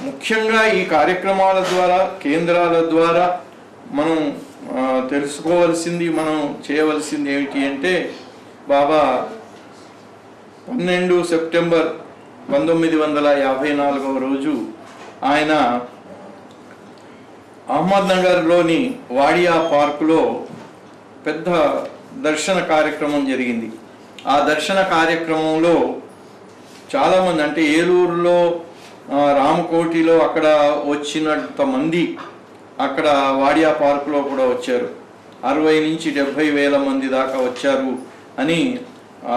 Speaker 9: ముఖ్యంగా ఈ కార్యక్రమాల ద్వారా, కేంద్రాల ద్వారా మనం తెలుసుకోవాల్సింది, మనం చేయవలసింది ఏమిటి అంటే, బాబా 12 సెప్టెంబర్ 1954 రోజు ఆయన అహ్మద్నగర్లోని వాడియా పార్కులో పెద్ద దర్శన కార్యక్రమం జరిగింది. ఆ దర్శన కార్యక్రమంలో చాలామంది, అంటే ఏలూరులో రామకోటిలో అక్కడ వచ్చినంత మంది అక్కడ వాడియా పార్కులో కూడా వచ్చారు. 60 నుంచి 70 వేల మంది దాకా వచ్చారు అని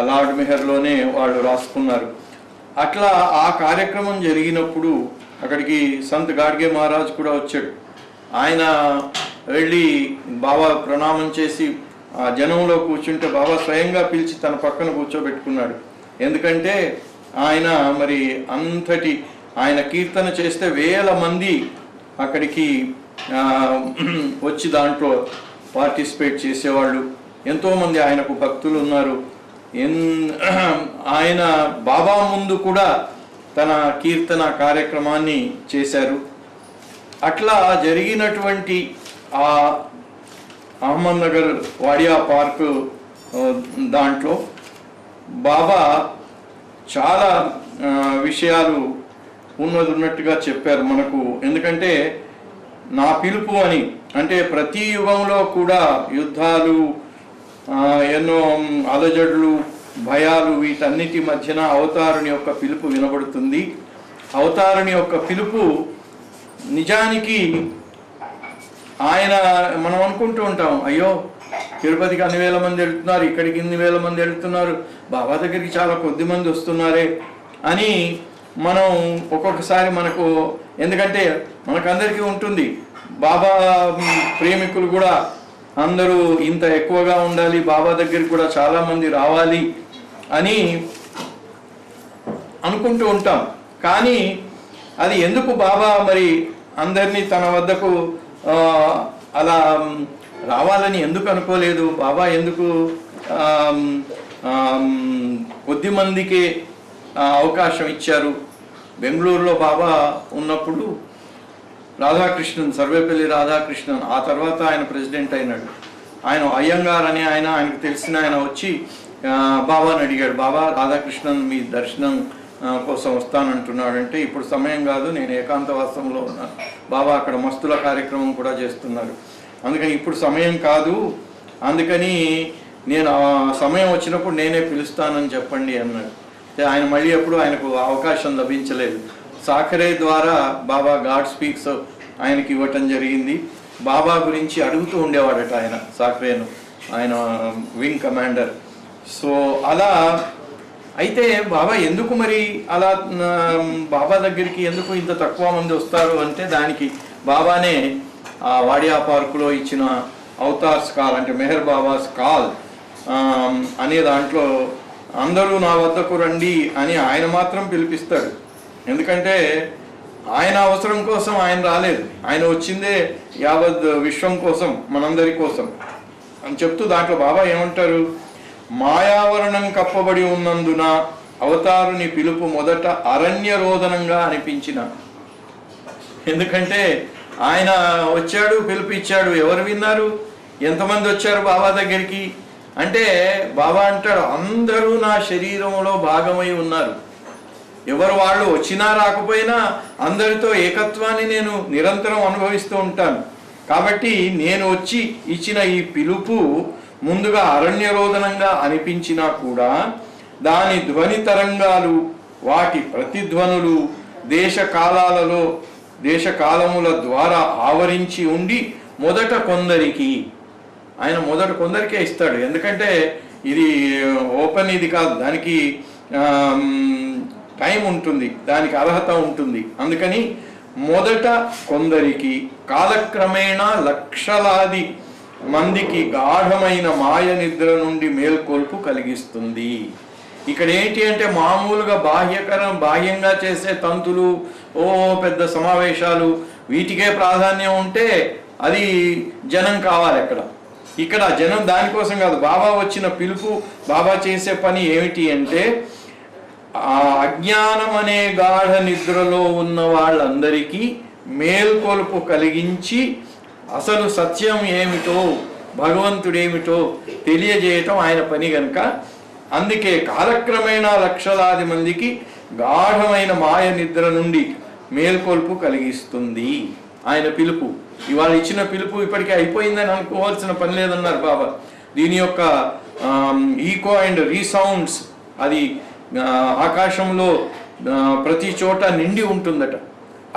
Speaker 9: లార్డ్ మెహర్లోనే వాళ్ళు రాసుకున్నారు. అట్లా ఆ కార్యక్రమం జరిగినప్పుడు అక్కడికి సంత్ గాడ్గే మహారాజ్ కూడా వచ్చాడు. ఆయన వెళ్ళి బాబా ప్రణామం చేసి ఆ జనంలో కూర్చుంటే బాబా స్వయంగా పిలిచి తన పక్కన కూర్చోబెట్టుకున్నాడు. ఎందుకంటే ఆయన మరి అంతటి ఆయన కీర్తన చేస్తే వేల మంది అక్కడికి వచ్చి దాంట్లో పార్టిసిపేట్ చేసేవాళ్ళు. ఎంతోమంది ఆయనకు భక్తులు ఉన్నారు. ఆయన బాబా ముందు కూడా తన కీర్తన కార్యక్రమాన్ని చేశారు. అట్లా జరిగినటువంటి ఆ అహ్మద్నగర్ వాడియా పార్క్ దాంట్లో బాబా చాలా విషయాలు ఉన్నట్టుగా చెప్పారు మనకు. ఎందుకంటే నా పిలుపు అని, అంటే ప్రతి యుగంలో కూడా యుద్ధాలు, ఎన్నో అలజడులు, భయాలు, వీటన్నిటి మధ్యన అవతారుని యొక్క పిలుపు వినబడుతుంది. అవతారుని యొక్క పిలుపు నిజానికి ఆయన మనం అనుకుంటూ ఉంటాం, అయ్యో తిరుపతికి అన్ని వేల మంది వెళ్తున్నారు, ఇక్కడికి ఇన్ని వేల మంది వెళ్తున్నారు, బాబా దగ్గరికి చాలా కొద్ది మంది వస్తున్నారే అని మనం ఒక్కొక్కసారి మనకు, ఎందుకంటే మనకందరికీ ఉంటుంది బాబా ప్రేమికులు కూడా అందరూ ఇంత ఎక్కువగా ఉండాలి, బాబా దగ్గరికి కూడా చాలామంది రావాలి అని అనుకుంటూ ఉంటాం. కానీ అది ఎందుకు బాబా మరి అందరినీ తన వద్దకు అలా రావాలని ఎందుకు అనుకోలేదు? బాబా ఎందుకు కొద్ది మందికి అవకాశం ఇచ్చారు? బెంగళూరులో బాబా ఉన్నప్పుడు రాధాకృష్ణన్, సర్వేపల్లి రాధాకృష్ణన్, ఆ తర్వాత ఆయన ప్రెసిడెంట్ అయినాడు. ఆయన అయ్యంగార్ అని ఆయనకు తెలిసిన ఆయన వచ్చి బాబాని అడిగాడు, బాబా రాధాకృష్ణన్ మీ దర్శనం కోసం వస్తానంటున్నాడు. అంటే ఇప్పుడు సమయం కాదు, నేను ఏకాంతవాసంలో ఉన్నాను, బాబా అక్కడ మస్తుల కార్యక్రమం కూడా చేస్తున్నారు, అందుకని ఇప్పుడు సమయం కాదు, అందుకని నేను సమయం వచ్చినప్పుడు నేనే పిలుస్తానని చెప్పండి అన్నాడు. ఆయన మళ్ళీ ఎప్పుడు ఆయనకు అవకాశం లభించలేదు. సాఖరే ద్వారా బాబా గాడ్ స్పీక్స్ ఆయనకి ఇవ్వటం జరిగింది. బాబా గురించి అడుగుతూ ఉండేవాడట ఆయన, సాఖరేను, ఆయన వింగ్ కమాండర్. సో అలా అయితే బాబా ఎందుకు మరి అలా బాబా దగ్గరికి ఎందుకు ఇంత తక్కువ మంది వస్తారు అంటే, దానికి బాబానే వాడియా పార్కులో ఇచ్చిన అవతార్స్ కాల్, అంటే మెహర్ బాబాస్ కాల్, అనే దాంట్లో అందరూ నా వద్దకు రండి అని ఆయన మాత్రం పిలిపిస్తాడు. ఎందుకంటే ఆయన అవసరం కోసం ఆయన రాలేదు, ఆయన వచ్చిందే యావత్ విశ్వం కోసం, మనందరి కోసం అని చెప్తూ దాంట్లో బాబా ఏమంటారు, మాయావరణం కప్పబడి ఉన్నందున అవతారుని పిలుపు మొదట అరణ్య రోదనంగా అనిపించిన. ఎందుకంటే ఆయన వచ్చాడు, పిలుపు ఇచ్చాడు, ఎవరు విన్నారు, ఎంతమంది వచ్చారు బాబా దగ్గరికి అంటే బాబా అంటాడు అందరూ నా శరీరంలో భాగమై ఉన్నారు, ఎవరు వాళ్ళు వచ్చినా రాకపోయినా అందరితో ఏకత్వాన్ని నేను నిరంతరం అనుభవిస్తూ ఉంటాను. కాబట్టి నేను వచ్చి ఇచ్చిన ఈ పిలుపు ముందుగా అరణ్యరోదనంగా అనిపించినా కూడా దాని ధ్వని తరంగాలు, వాటి ప్రతిధ్వనులు దేశకాలముల ద్వారా ఆవరించి ఉండి మొదట కొందరికి, ఆయన మొదట కొందరికే ఇస్తాడు. ఎందుకంటే ఇది ఓపెన్ ఇది కాదు, దానికి టైం ఉంటుంది, దానికి అర్హత ఉంటుంది. అందుకని మొదట కొందరికి, కాలక్రమేణా లక్షలాది మందికి గాఢమైన మాయ నిద్ర నుండి మేల్కొల్పు కలిగిస్తుంది. ఇక్కడ ఏంటి అంటే మామూలుగా బాహ్యంగా చేసే తంతులు, పెద్ద సమావేశాలు, వీటికే ప్రాధాన్యం ఉంటే అది జనం కావాలి. ఇక్కడ జనం దానికోసం కాదు. బాబా వచ్చిన పిలుపు, బాబా చేసే పని ఏమిటి అంటే ఆ అజ్ఞానం అనే గాఢ నిద్రలో ఉన్న వాళ్ళందరికీ మేల్కొల్పు కలిగించి అసలు సత్యం ఏమిటో, భగవంతుడేమిటో తెలియజేయటం ఆయన పని గనుక, అందుకే కాలక్రమేణా లక్షలాది మందికి గాఢమైన మాయ నిద్ర నుండి మేల్కొల్పు కలిగిస్తుంది ఆయన పిలుపు. ఇవాళ ఇచ్చిన పిలుపు ఇప్పటికే అయిపోయిందని అనుకోవాల్సిన పని లేదన్నారు బాబా. దీని యొక్క ఈకో అండ్ రీసౌండ్స్ అది ఆకాశంలో ప్రతి చోట నిండి ఉంటుందట.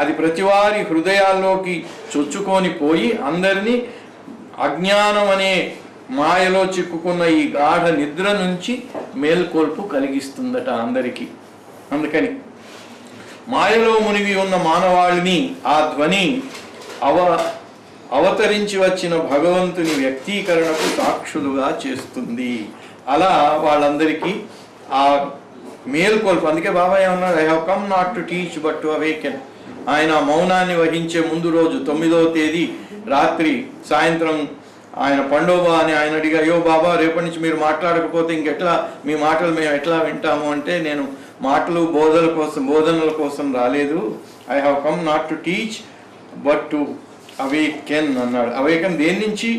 Speaker 9: అది ప్రతి వారి హృదయాల్లోకి చొచ్చుకొని పోయి అందరినీ అజ్ఞానం అనే మాయలో చిక్కుకున్న ఈ గాఢ నిద్ర నుంచి మేల్కొల్పు కలిగిస్తుందట అందరికీ. అందుకని మాయలో మునిగి ఉన్న మానవాళిని ఆ ధ్వని అవతరించి వచ్చిన భగవంతుని వ్యక్తీకరణకు సాక్షులుగా చేస్తుంది. అలా వాళ్ళందరికీ ఆ మేల్కొల్పు. అందుకే బాబా ఏమన్నాడు, I have come not to teach but to awaken. ఆయన మౌనాన్ని వహించే ముందు రోజు 9వ తేదీ రాత్రి సాయంత్రం ఆయన పండోబా అని ఆయన అడిగా, అయ్యో బాబా రేపటి నుంచి మీరు మాట్లాడకపోతే ఇంకెట్లా, మీ మాటలు మేము ఎట్లా వింటాము అంటే, నేను మాటలు బోధనల కోసం రాలేదు. I have come not to teach but to awaken అన్నాడు. అవేకెన్ దేని నుంచి?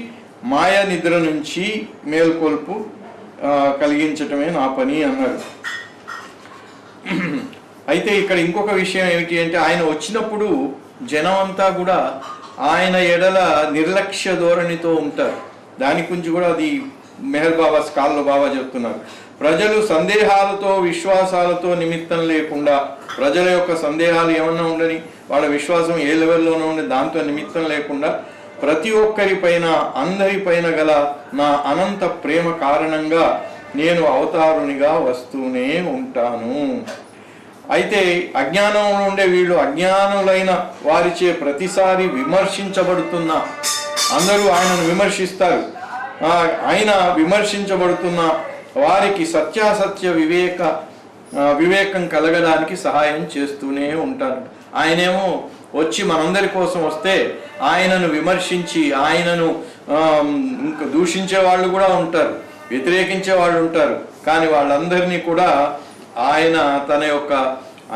Speaker 9: మాయా నిద్ర నుంచి మేల్కొల్పు కలిగించటమే నా పని అన్నాడు. అయితే ఇక్కడ ఇంకొక విషయం ఏమిటి అంటే, ఆయన వచ్చినప్పుడు జనం అంతా కూడా ఆయన ఎడల నిర్లక్ష్య ధోరణితో ఉంటారు. దాని గురించి కూడా అది మెహర్ బాబా స్కాల్లో బాబా చెప్తున్నారు. ప్రజలు సందేహాలతో విశ్వాసాలతో నిమిత్తం లేకుండా, ప్రజల యొక్క సందేహాలు ఏమన్నా ఉండని, వాళ్ళ విశ్వాసం ఏ లెవెల్లోనూ ఉండి దాంతో నిమిత్తం లేకుండా ప్రతి ఒక్కరిపైన అందరిపైన గల నా అనంత ప్రేమ కారణంగా నేను అవతారునిగా వస్తూనే ఉంటాను. అయితే అజ్ఞానంలో ఉండే వీళ్ళు అజ్ఞానులైన వారిచే ప్రతిసారి విమర్శించబడుతున్న, అందరూ ఆయనను విమర్శిస్తారు, ఆయన విమర్శించబడుతున్న వారికి సత్యాసత్య వివేకం కలగడానికి సహాయం చేస్తూనే ఉంటారు. ఆయనేమో వచ్చి మనందరి కోసం వస్తే ఆయనను విమర్శించి ఆయనను ఇంకా దూషించే వాళ్ళు కూడా ఉంటారు, వ్యతిరేకించే వాళ్ళు ఉంటారు. కానీ వాళ్ళందరినీ కూడా ఆయన తన యొక్క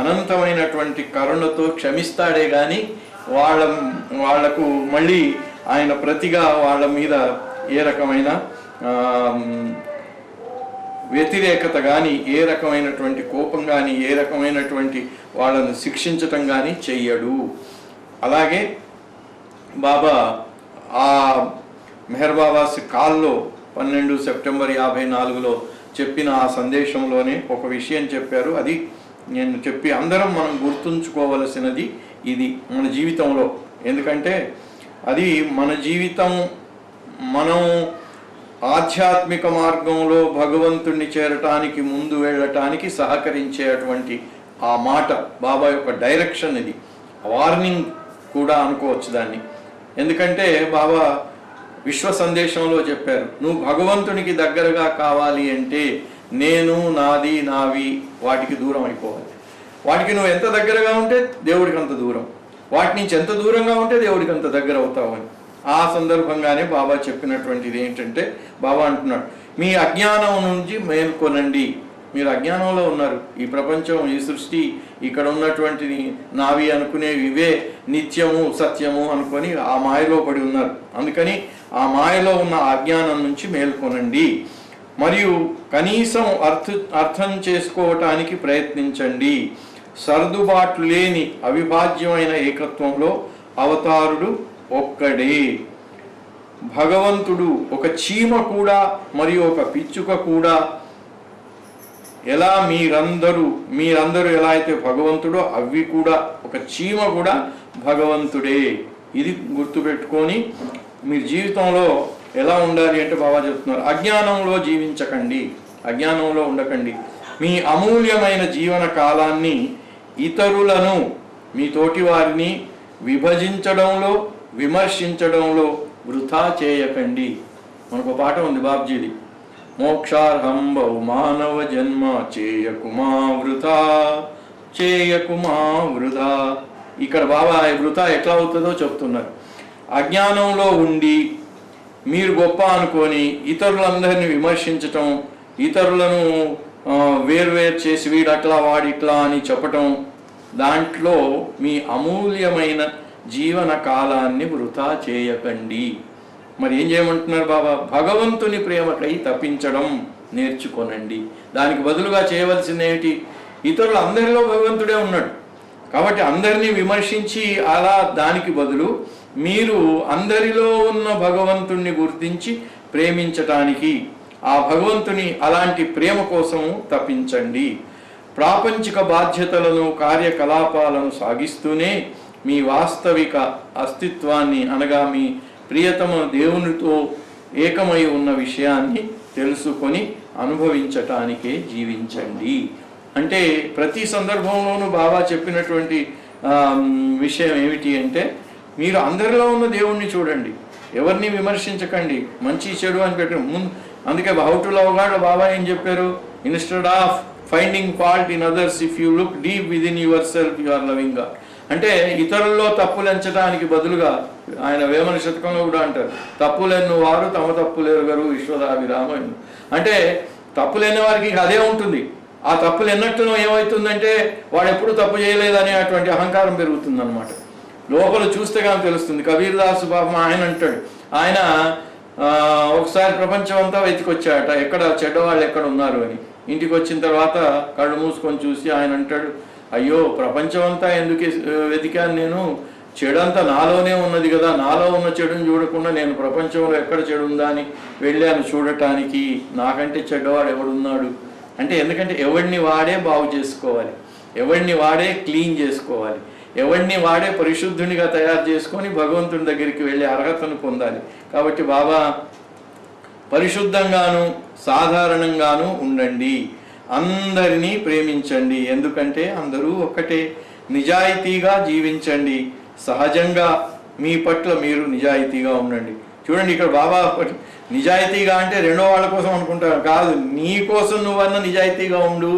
Speaker 9: అనంతమైనటువంటి కరుణతో క్షమిస్తాడే కానీ వాళ్లకు మళ్ళీ ఆయన ప్రతిగా వాళ్ళ మీద ఏ రకమైన వ్యతిరేకత కానీ, ఏ రకమైనటువంటి కోపం కానీ, ఏ రకమైనటువంటి వాళ్ళను శిక్షించటం కానీ చెయ్యడు. అలాగే బాబా ఆ మెహర్ బాబా కాల్లో 12 సెప్టెంబర్ 54లో చెప్పిన ఆ సందేశంలోనే ఒక విషయం చెప్పారు. అది నేను చెప్పి అందరం మనం గుర్తుంచుకోవలసినది ఇది మన జీవితంలో. ఎందుకంటే అది మన జీవితం, మనం ఆధ్యాత్మిక మార్గంలో భగవంతుణ్ణి చేరటానికి, ముందు వెళ్ళటానికి సహకరించేటువంటి ఆ మాట బాబా యొక్క డైరెక్షన్. ఇది వార్నింగ్ కూడా అనుకోవచ్చు దాన్ని. ఎందుకంటే బాబా విశ్వ సందేశంలో చెప్పారు, నువ్వు భగవంతునికి దగ్గరగా కావాలి అంటే నేను, నాది, నావి వాటికి దూరం అయిపోవాలి. వాటికి నువ్వు ఎంత దగ్గరగా ఉంటే దేవుడికి అంత దూరం, వాటి నుంచి ఎంత దూరంగా ఉంటే దేవుడికి అంత దగ్గర అవుతావు అని. ఆ సందర్భంగానే బాబా చెప్పినటువంటిది ఏంటంటే, బాబా అంటున్నాడు, మీ అజ్ఞానం నుంచి మేల్కొనండి. మీరు అజ్ఞానంలో ఉన్నారు. ఈ ప్రపంచం, ఈ సృష్టి, ఇక్కడ ఉన్నటువంటి నావి అనుకునేవి ఇవే నిత్యము సత్యము అనుకొని ఆ మాయలో పడి ఉన్నారు. అందుకని ఆ మాయలో ఉన్న అజ్ఞానం నుంచి మేల్కొనండి. మరియు కనీసం అర్థం చేసుకోవటానికి ప్రయత్నించండి. సర్దుబాట్లు లేని అవిభాజ్యమైన ఏకత్వంలో అవతారుడు ఒక్కడే. భగవంతుడు ఒక చీమ కూడా మరియు ఒక పిచ్చుక కూడా ఎలా మీరందరూ ఎలా అయితే భగవంతుడో అవి కూడా, ఒక చీమ కూడా భగవంతుడే. ఇది గుర్తుపెట్టుకొని మీరు జీవితంలో ఎలా ఉండాలి అంటే బాబా చెప్తున్నారు, అజ్ఞానంలో జీవించకండి, అజ్ఞానంలో ఉండకండి. మీ అమూల్యమైన జీవన కాలాన్ని ఇతరులను, మీ తోటి వారిని విభజించడంలో, విమర్శించడంలో వృథా చేయకండి. మనకు పాట ఉంది బాబ్జీది, మోక్షార్హం బహు మానవ జన్మ చేయకుమా వృథా, చేయకుమా వృధా. ఇక్కడ బాబా వృథా ఎట్లా అవుతుందో చెప్తున్నారు. అజ్ఞానంలో ఉండి మీరు గొప్ప అనుకొని ఇతరులందరినీ విమర్శించటం, ఇతరులను వేర్వేరు చేసి వీడట్లా వాడిట్లా అని చెప్పటం, దాంట్లో మీ అమూల్యమైన జీవన కాలాన్ని వృథా చేయకండి. మరి ఏం చేయమంటున్నారు బాబా? భగవంతుని ప్రేమకై తప్పించడం నేర్చుకోనండి. దానికి బదులుగా చేయవలసింది ఏమిటి? ఇతరులు అందరిలో భగవంతుడే ఉన్నాడు కాబట్టి అందరినీ విమర్శించి అలా దానికి బదులు మీరు అందరిలో ఉన్న భగవంతుణ్ణి గుర్తించి ప్రేమించటానికి, ఆ భగవంతుని అలాంటి ప్రేమ కోసం తప్పించండి. ప్రాపంచిక బాధ్యతలను, కార్యకలాపాలను సాగిస్తూనే మీ వాస్తవిక అస్తిత్వాన్ని, అనగా మీ ప్రియతమ దేవునితో ఏకమై ఉన్న విషయాన్ని తెలుసుకొని అనుభవించటానికే జీవించండి. అంటే ప్రతి సందర్భంలోనూ బాబా చెప్పినటువంటి విషయం ఏమిటి అంటే, మీరు అందరిలో ఉన్న దేవుణ్ణి చూడండి, ఎవరిని విమర్శించకండి, మంచి చెడు అని పెట్టండి ముందు. అందుకే how to love God Baba ఏం చెప్పారు? Instead of finding fault in others, if you look deep within yourself you are loving God. అంటే ఇతరుల్లో తప్పులు ఎంచడానికి బదులుగా, ఆయన వేమన శతకంలో కూడా అంటారు, తప్పులెన్ను వారు తమ తప్పులెరుగరు విశ్వదాభిరామ. అంటే తప్పులెన్న వారికి అదే ఉంటుంది. ఆ తప్పులు ఎన్నట్టునో ఏమవుతుందంటే వాడు ఎప్పుడు తప్పు చేయలేదనే అటువంటి అహంకారం పెరుగుతుంది అనమాట. లోపల చూస్తే కానీ తెలుస్తుంది. కబీర్ దాసు పాపం ఆయన అంటాడు, ఆయన ఒకసారి ప్రపంచం అంతా వెతికొచ్చాట ఎక్కడ చెడ్డవాళ్ళు ఎక్కడ ఉన్నారు అని. ఇంటికి వచ్చిన తర్వాత కళ్ళు మూసుకొని చూసి ఆయన అంటాడు, అయ్యో ప్రపంచం అంతా ఎందుకు వెతికాను నేను, చెడంతా నాలోనే ఉన్నది కదా, నాలో ఉన్న చెడుని చూడకుండా నేను ప్రపంచంలో ఎక్కడ చెడు ఉందా అని వెళ్ళాను చూడటానికి, నాకంటే చెడ్డవాడు ఎవడున్నాడు అంటే. ఎందుకంటే ఎవడిని వాడే బాగు చేసుకోవాలి, ఎవడిని వాడే క్లీన్ చేసుకోవాలి, ఎవడిని వాడే పరిశుద్ధునిగా తయారు చేసుకొని భగవంతుని దగ్గరికి వెళ్ళే అర్హతను పొందాలి. కాబట్టి బాబా పరిశుద్ధంగాను సాధారణంగాను ఉండండి, అందరినీ ప్రేమించండి, ఎందుకంటే అందరూ ఒక్కటే. నిజాయితీగా జీవించండి, సహజంగా మీ పట్ల మీరు నిజాయితీగా ఉండండి. చూడండి ఇక్కడ బాబా నిజాయితీగా అంటే రెండో వాళ్ళ కోసం అనుకుంటారు, కాదు, నీ కోసం నువ్వన్నా నిజాయితీగా ఉండు.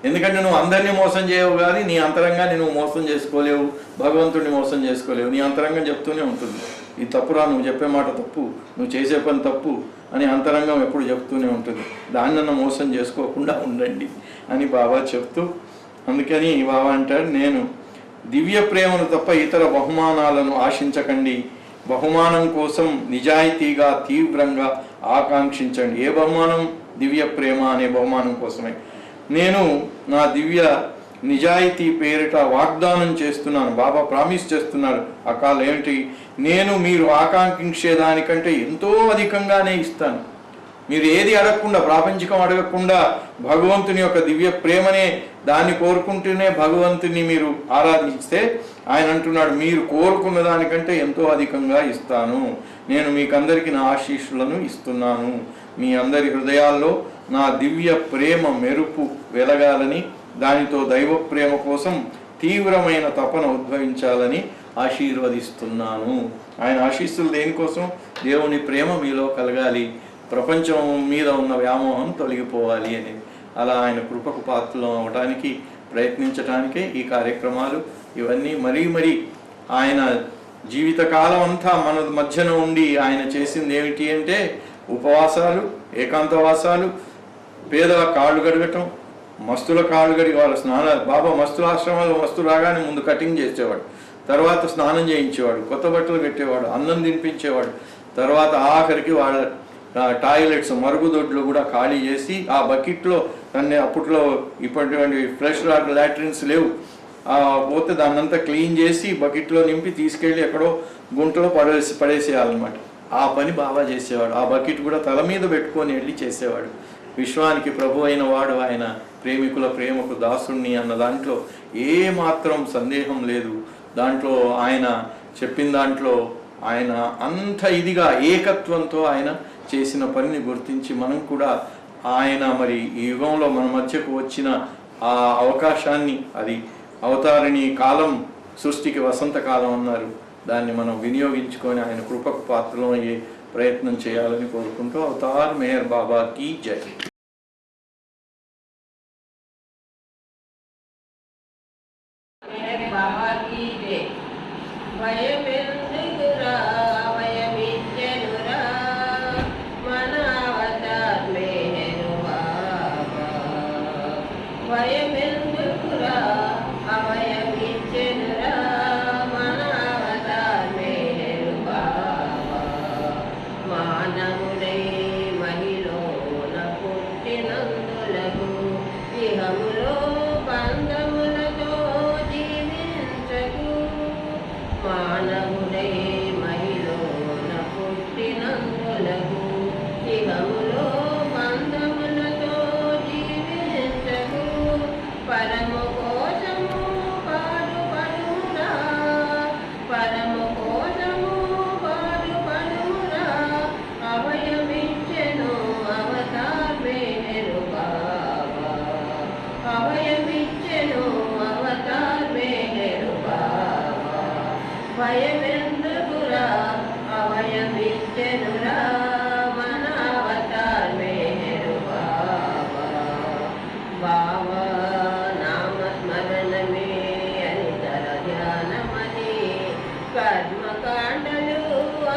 Speaker 9: ఎందుకంటే నువ్వు అందరినీ మోసం చేయవు, కానీ నీ అంతరంగాన్ని నువ్వు మోసం చేసుకోలేవు, భగవంతుడిని మోసం చేసుకోలేవు. నీ అంతరంగం చెప్తూనే ఉంటుంది, ఇది తప్పురా, నువ్వు చెప్పే మాట తప్పు, నువ్వు చేసే పని తప్పు అని అంతరంగం ఎప్పుడు చెప్తూనే ఉంటుంది. దాన్నన్నా మోసం చేసుకోకుండా ఉండండి అని బాబా చెప్తూ, అందుకని బాబా అంటాడు, నేను దివ్య ప్రేమను తప్ప ఇతర బహుమానాలను ఆశించకండి, బహుమానం కోసం నిజాయితీగా తీవ్రంగా ఆకాంక్షించండి. ఏ బహుమానం? దివ్య ప్రేమ అనే బహుమానం కోసమే. నేను నా దివ్య నిజాయితీ పేరిట వాగ్దానం చేస్తున్నాను, బాబా ప్రామిస్ చేస్తున్నారు. ఆ కాలం ఏమిటి? నేను మీరు ఆకాంక్షించేదానికంటే ఎంతో అధికంగానే ఇస్తాను. మీరు ఏది అడగకుండా, ప్రాపంచికం అడగకుండా భగవంతుని యొక్క దివ్య ప్రేమనే దాన్ని కోరుకుంటూనే భగవంతుని మీరు ఆరాధిస్తే ఆయన అంటున్నాడు, మీరు కోరుకున్న దానికంటే ఎంతో అధికంగా ఇస్తాను. నేను మీకందరికీ నా ఆశీస్సులను ఇస్తున్నాను. మీ అందరి హృదయాల్లో నా దివ్య ప్రేమ మెరుపు వెలగాలని, దానితో దైవ ప్రేమ కోసం తీవ్రమైన తపన ఉద్భవించాలని ఆశీర్వదిస్తున్నాను. ఆయన ఆశీస్సులు దేనికోసం? దేవుని ప్రేమ మీలో కలగాలి, ప్రపంచం మీద ఉన్న వ్యామోహం తొలగిపోవాలి అని. అలా ఆయన కృపకు పాత్రలు అవడానికి ప్రయత్నించడానికే ఈ కార్యక్రమాలు ఇవన్నీ. మరీ ఆయన జీవితకాలం అంతా మన మధ్యన ఉండి ఆయన చేసింది ఏమిటి అంటే ఉపవాసాలు, ఏకాంతవాసాలు, పేదల కాళ్ళు గడగటం, మస్తుల కాళ్ళు గడిగి వాళ్ళ స్నానాలు. బాబా మస్తుల ఆశ్రమాల్లో మస్తు రాగానే ముందు కటింగ్ చేసేవాడు, తర్వాత స్నానం చేయించేవాడు, కొత్త బట్టలు పెట్టేవాడు, అన్నం తినిపించేవాడు, తర్వాత ఆఖరికి వాళ్ళ టాయిలెట్స్ మరుగుదొడ్లు కూడా ఖాళీ చేసి ఆ బకెట్లో దాన్ని, అప్పట్లో ఇప్పటి ఫ్లష్ లాట్రిన్స్ లేవు, పోతే దాన్నంతా క్లీన్ చేసి బకెట్లో నింపి తీసుకెళ్ళి ఎక్కడో గుంటలో పడేసేయాలన్నమాట. ఆ పని బాబా చేసేవాడు. ఆ బకెట్ కూడా తల మీద పెట్టుకొని వెళ్ళి చేసేవాడు. విశ్వానికి ప్రభు అయిన వాడు ఆయన, ప్రేమికుల ప్రేమకు దాసుణ్ణి అన్న దాంట్లో ఏ మాత్రం సందేహం లేదు. దాంట్లో ఆయన చెప్పిన దాంట్లో ఆయన అంత ఇదిగా ఏకత్వంతో ఆయన చేసిన పనిని గుర్తించి మనం కూడా ఆయన మరి ఈ యుగంలో మన మధ్యకు వచ్చిన ఆ అవకాశాన్ని, అది అవతారిణి కాలం, సృష్టికి వసంతకాలం అన్నారు, దాన్ని మనం వినియోగించుకొని ఆయన కృపకు పాత్రలం అయ్యే ప్రయత్నం చేయాలని కోరుకుంటూ అవతార్ మెహర్ బాబా కీ జై.
Speaker 2: మెహర్ బాబా కీ జై. భయమెందుకురా భయమిచ్చెనురా మన అవతార్ మెహర్ బాబా. భయమెందుకురా అభయమిచ్చెనురా మన అవతార్ మెహర్ బాబా. మానవుడై మహిళన పుట్టినందులకు ఇహములో బంధములతో జీవించకు. మానవుడై మహిళన పుట్టినందులకు ఇహములో బంధములతో జీవించకు. పరము కోసము పాడుపడురా, పరము కోసము పాడుపడురా. అభయమిచ్చెను అవతార్ మెహర్ బాబా. అభయమిచ్చెను అవతార్ మెహర్ బాబా. భయమెందుకురా అభయమిచ్చెనురా మన అవతార్ మెహర్ బాబా. బాబా నామస్మరణమే అనితర ధ్యానమని, కర్మకాండలు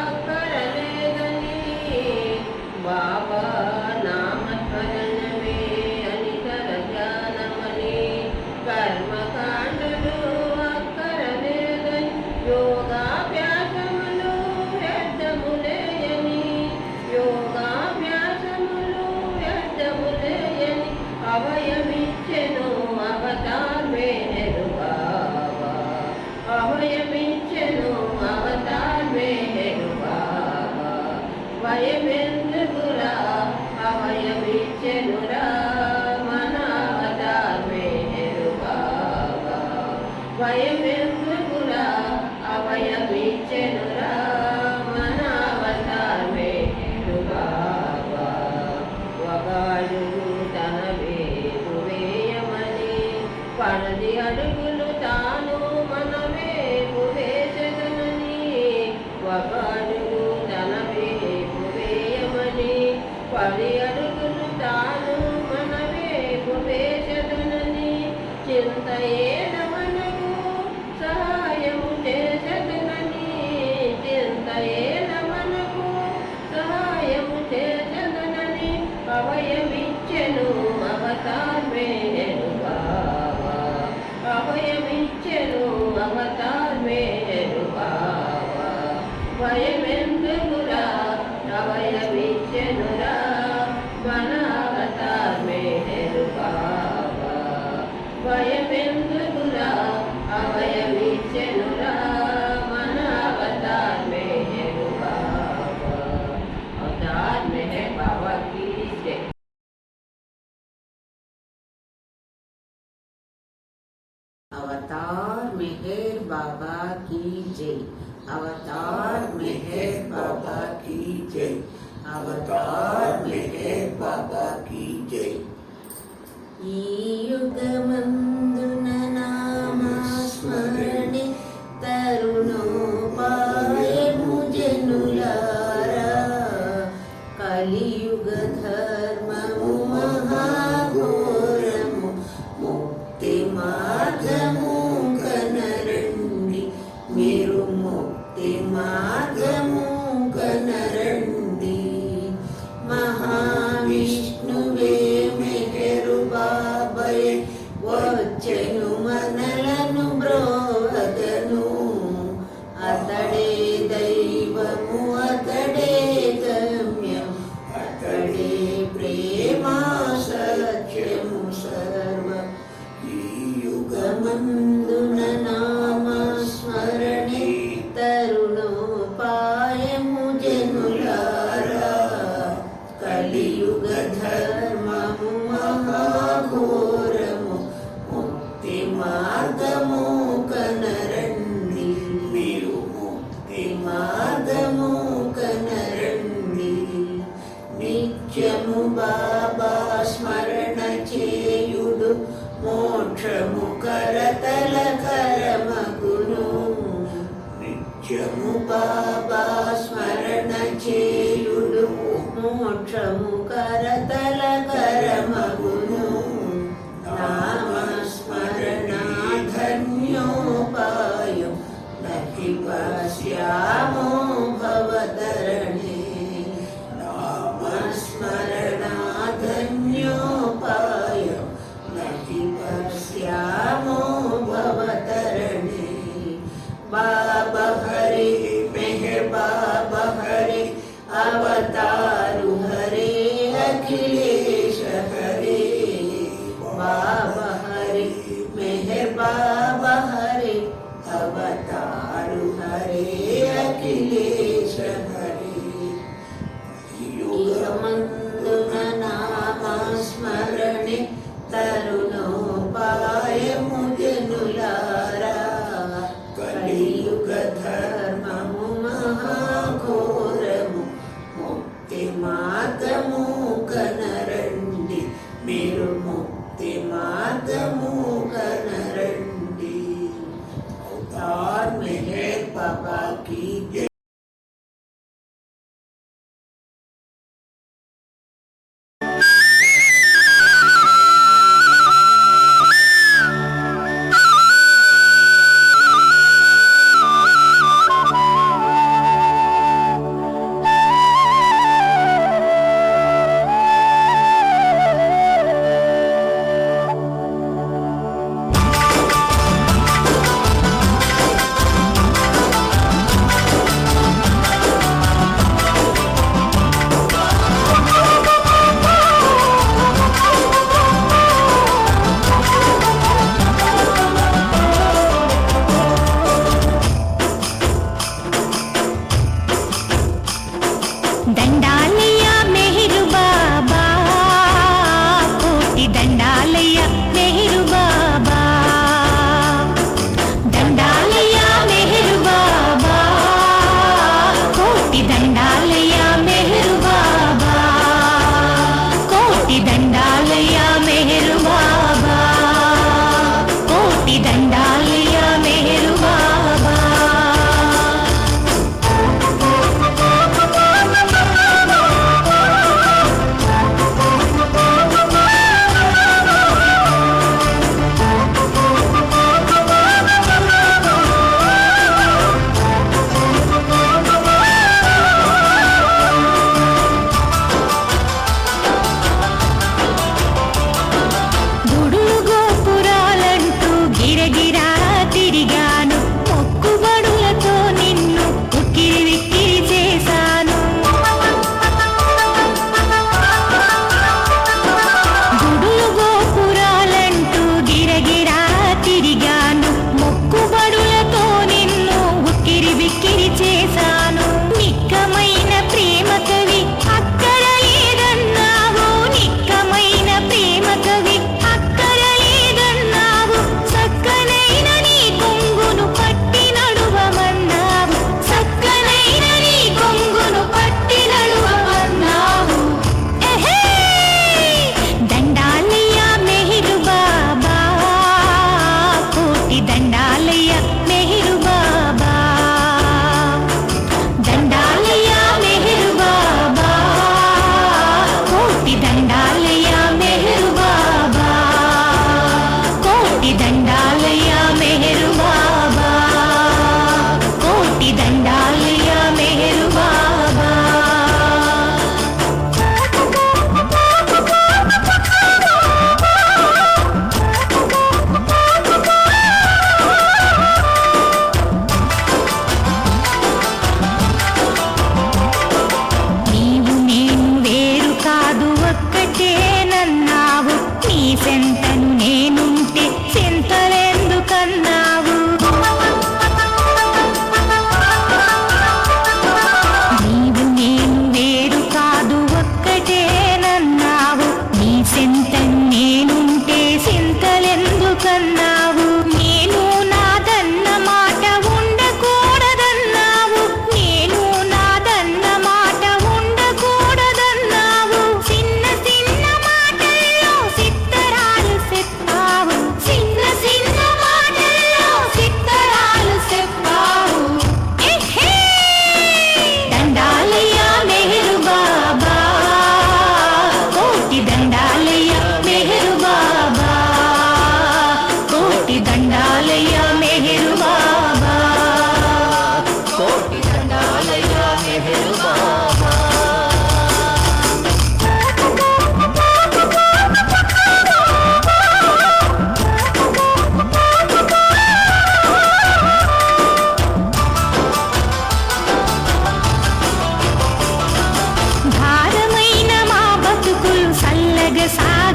Speaker 2: అక్కరలేదని. బాబా నామస్మరణమే అనితర ధ్యానమని, కర్మకాండలు అక్కరలేదని. యోగాభ్యాసములు వ్యర్థములేయని, యోగాభ్యాసములు వ్యర్థములేయని. అభయమిచ్చెను అవతార్ మెహర్ బాబా. అభయమిచ్చెను అవతార్ మెహర్ బాబా. భయమెందుకురా అభయమిచ్చెనురా మన అవతార్ మెహర్ బాబా. భయమెందుకురా అభయమిచ్చెనురా మన అవతార్ మెహర్ బాబా. వగాడుగు తన వేపు వేయమని, పడది అడుగులు తాను మన వేపు వేసెదనని. వగాడుగు తన వేపు వేయమని, పడి అడుగులు తాను మన వేపు వేసెదనని. చింత ఏల మనకు సహాయము చేసెదనని, చింత ఏల మనకు సహాయము చేసెదనని. అభయమిచ్చెను అవతార్ మెహర్ బాబా. అభయమిచ్చెను అవతార్ మెహర్ బాబా. భయమెందుకురా అభయమిచ్చెనురా మన అవతార్ మెహర్ బాబా. భయమెందుకురా అభయమిచ్చెనురా మన అవతార్ మెహర్ బాబా. అవతార్ మెహర్ బాబా కీ జై.
Speaker 10: अवतार मेहर बाबा की जय. अवतार मेहर बाबा की जय. अवतार मेहर बाबा की जय. ఈ యుగమందున నామ స్మరణి తరుణ మోక్షము కరతల కరమగును నిత్యము బాబా స్మరణ చేయుడు మోక్షము కరతల కరమగును నామస్మరణ ధన్యోపాయం నహి పశ్యామో భవతరణే నామస్మరణ ధన్యోపాయం నహి పశ్యామో భవతరణే బాబా హరే మెహర్ బాబా హరే అవతారు హరే అఖిలేశ హరే బాబా హరే మెహర్ బాబా హరే అవతారు హరే అఖిలేశ హరే యుగమందున నామస్మరణే తరుణోపాయము జనులారా కలియుగ ధర్మము మహాఘోరము ముక్తి మార్గము కనరండి మీరు ముక్తి మార్గము కనరండి అవతార్ మెహర్ బాబా కీ జై.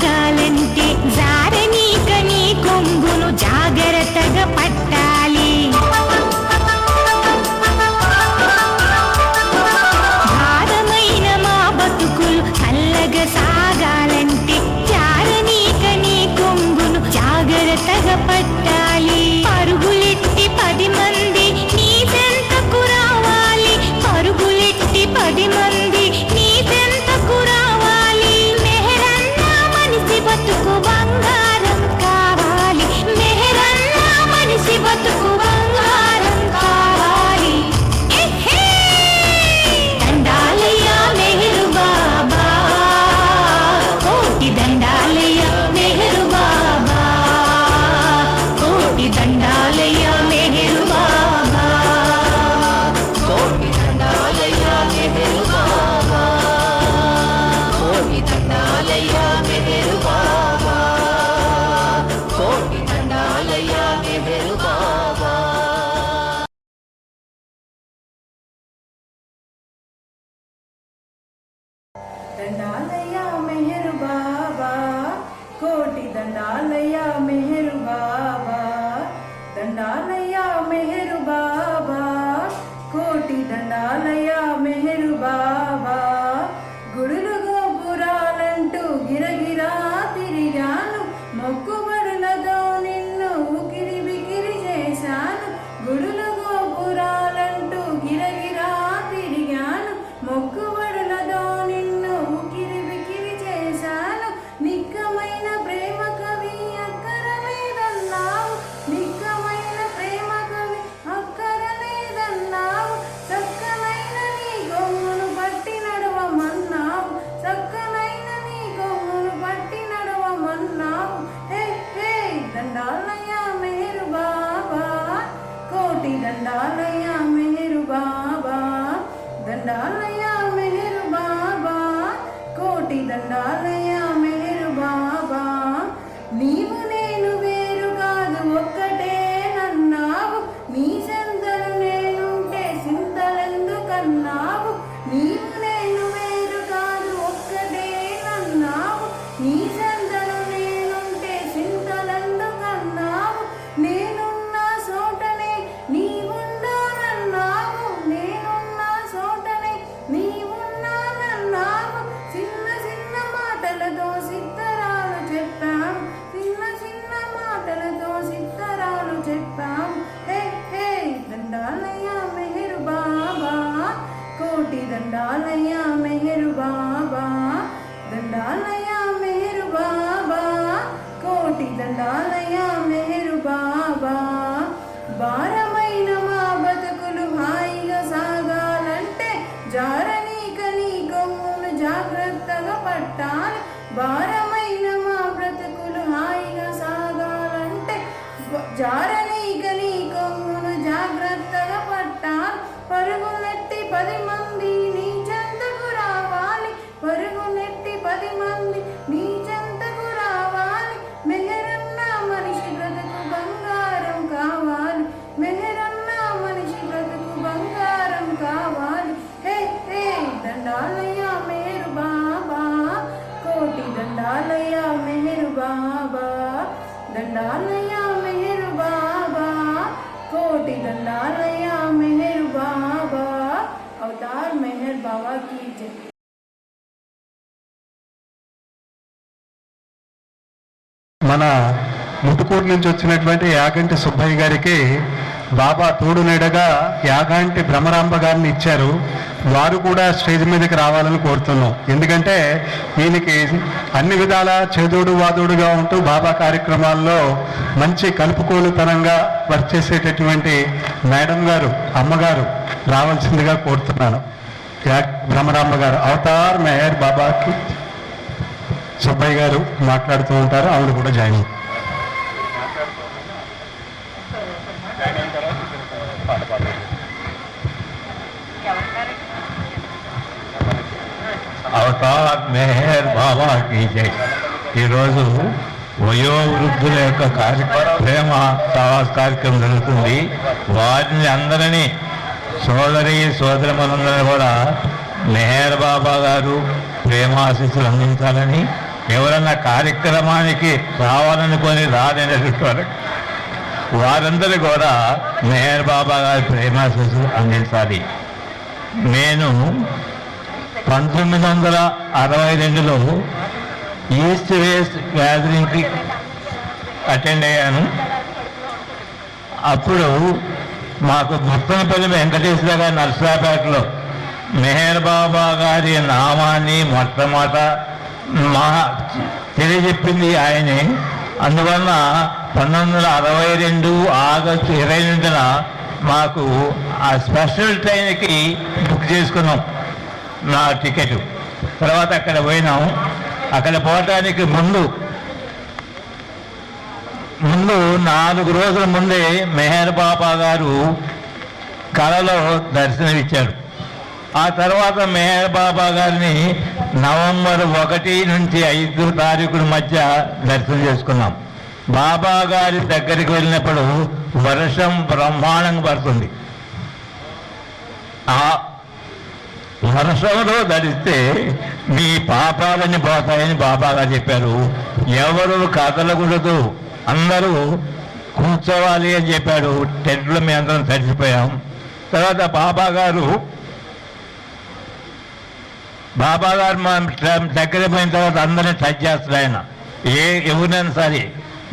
Speaker 1: సాగాలంటే జారనీక నీ కొంగును జాగ్రత్తగా పట్టాలి. భారమైన మా బతుకులు చల్లగా సాగాలంటే జారనీక నీ కొంగును జాగ్రత్తగా పట్టాలి. పరుగులెట్టి 10 మంది నీ చెంతకు రావాలి. పరుగులెట్టి 10 మంది నీ చెంతకు రావాలి. మెహరన్న మనిషి బతుకు బంగారం కావాలి. మెహరన్న మనిషి బతుకు బంగారం కావాలి. దండాలయ్యా మెహరు బాబా, కోటి దండాలయ్యా మెహరు బాబా, కోటి దండాలయ్యా మెహరు బాబా, కోటి దండాలయ్యా మెహరు బాబా, కోటి దండాలయ్యా మెహరు బాబా, కోటి దండాలయ్యా మెహరు బాబా.
Speaker 5: దండాలయ్యా మెహరు బాబా, కోటి దండాలయ్యా మెహరు బాబా, దండాలయ్యా మెహరు బాబా, కోటి దండాలయ్యా మెహరు బాబా. గుడులు గోపురాలంటూ గిరగిరా తిరిగాను, మొక్కుబడులతో నిన్ను ఉకిరి బికిరి చేశాను. గుడులు గోపురాలంటూ గిరగిరా తిరిగాను, మొక్కుబడులతో నిన్ను ఉకిరి బికిరి చేశాను. నిక్కమైన ప్రేమ కవి అక్కరలేదన్నావు, నిక్కమైన ప్రేమ కవి అక్కరలేదన్నావు. చక్కనైన నీ గొమ్మును పట్టి నడవమన్నావు, చక్కనైన నీ గొమ్మును పట్టి నడవమన్నావు. హే హే దండాలయ్యా మెహరు బాబా, కోటి దండాలయ్యా మెహరు బాబా, దండాలయ్యా మెహరు బాబా, కోటి దండాలయ్యా మెహరు బాబా. నీవు నేను వేరు కాదు ఒక్కటే నన్నావు, నీ చెంతలు నేనుంటే చింతలెందుకన్నావు. నీవు నేను వేరు కాదు ఒక్కటే నన్నావు, నీ చెంతలు నేనుంటే చింతలెందుకన్నావు. నేనున్న చోటనే నీవున్నానన్నావు, నేనున్న చోటనే నీవున్నానన్నావు. చిన్న చిన్న మాటలతో సిద్ధరాలు చెప్పాము, చిన్న చిన్న మాటలతో సిద్ధరాలు చెప్పాము. హే హే దండాలయ్యా మెహరు బాబా, కోటి దండాలయ్యా మెహరు బాబా, దండాలయ్యా మెహరు బాబా, కోటి దండాలయ్యా మెహరు బాబా. భారమైన మా బతుకులు హాయిగా సాగాలంటే జారనీక నీ కొమ్మును జాగ్రత్తగా పట్టాలి. భారమైన మా బ్రతుకులు హాయిగా సాగాలంటే జారనీక నీ కొమ్మును జాగ్రత్తగా పట్టాలి. పరుగునెట్టి 10 మంది నీ చెంతకు రావాలి. పరుగునెట్టి 10 మంది నీ చెంతకు రావాలి. మెహరన్న మనిషి బ్రతుకు బంగారం కావాలి. మెహరన్న మనిషి బ్రతుకు బంగారం కావాలి. హే హే దండాలయ్యా మెహరు బాబా, కోటి దండాలయ్యా మెహరు బాబా, దండాలయ్యా మెహరు బాబా, కోటి దండాలయ్యా మెహరు బాబా. అవతార్ మెహర్ బాబా की जय.
Speaker 11: మన ముటుకూరు నుంచి వచ్చినటువంటి యాగంటి సుబ్బయ్య గారికి బాబా తోడు నీడగా యాగంటి భ్రమరాంబ గారిని ఇచ్చారు. వారు కూడా స్టేజ్ మీదకి రావాలని కోరుతున్నాం. ఎందుకంటే ఈయనకి అన్ని విధాల చేదోడు వాదోడుగా ఉంటూ బాబా కార్యక్రమాల్లో మంచి కలుపుకోలుతనంగా వర్క్ చేసేటటువంటి మేడం గారు, అమ్మగారు రావాల్సిందిగా కోరుతున్నాను. భ్రమరాంబ గారు అవతార్ మెహర్ బాబాకి సుబ్బయ్య గారు మాట్లాడుతూ ఉంటారు, ఆవిడ కూడా జాయిన్ అవుతారు.
Speaker 12: అవతార్ మెహర్ బాబాకి జై. ఈరోజు వయోవృద్ధుల యొక్క ప్రేమ సవాస్ కార్యక్రమం జరుగుతుంది. వారిని అందరినీ సోదరమనందరూ కూడా మెహర్ బాబా గారు ప్రేమాశీస్సులు అందించాలని ఎవరన్నా కార్యక్రమానికి రావాలనుకొని రాలేనటువంటి వారందరూ కూడా మెహర్ బాబా గారి ప్రేమాశీస్సులు అందించాలి. నేను 1962లో ఈస్ట్ వెస్ట్ గ్యాదరింగ్కి అటెండ్ అయ్యాను. అప్పుడు మాకు ముత్తనపల్లి వెంకటేశ్వర గారి నర్సరాపేటలో మెహర్ బాబా గారి నామాన్ని మొట్టమొదట తెలియజెప్పింది ఆయనే. అందువలన 1962 ఆగస్టు 22న మాకు ఆ స్పెషల్ ట్రైన్కి బుక్ చేసుకున్నాం నా టికెట్. తర్వాత అక్కడ పోయినాం. అక్కడ పోవటానికి ముందు 4 రోజుల ముందే మెహర్ బాబా గారు కళలో దర్శనమిచ్చారు. ఆ తర్వాత మెహర్ బాబా గారిని నవంబర్ 1 నుంచి 5 తారీఖుల మధ్య దర్శనం చేసుకున్నాం. బాబా గారి దగ్గరికి వెళ్ళినప్పుడు వర్షం బ్రహ్మాండంగా పడుతుంది. ఆ వర్షంలో ధరిస్తే మీ పాపాలన్నీ పోతాయని బాబా గారు చెప్పారు. ఎవరు కదలకూడదు, అందరూ కూర్చోవాలి అని చెప్పాడు. టెంట్లో మేము అందరం తడిసిపోయాం. తర్వాత బాబా గారు మా దగ్గర పోయిన తర్వాత అందరినీ టచ్ చేస్తారు ఆయన. ఎవరినైనా సరే,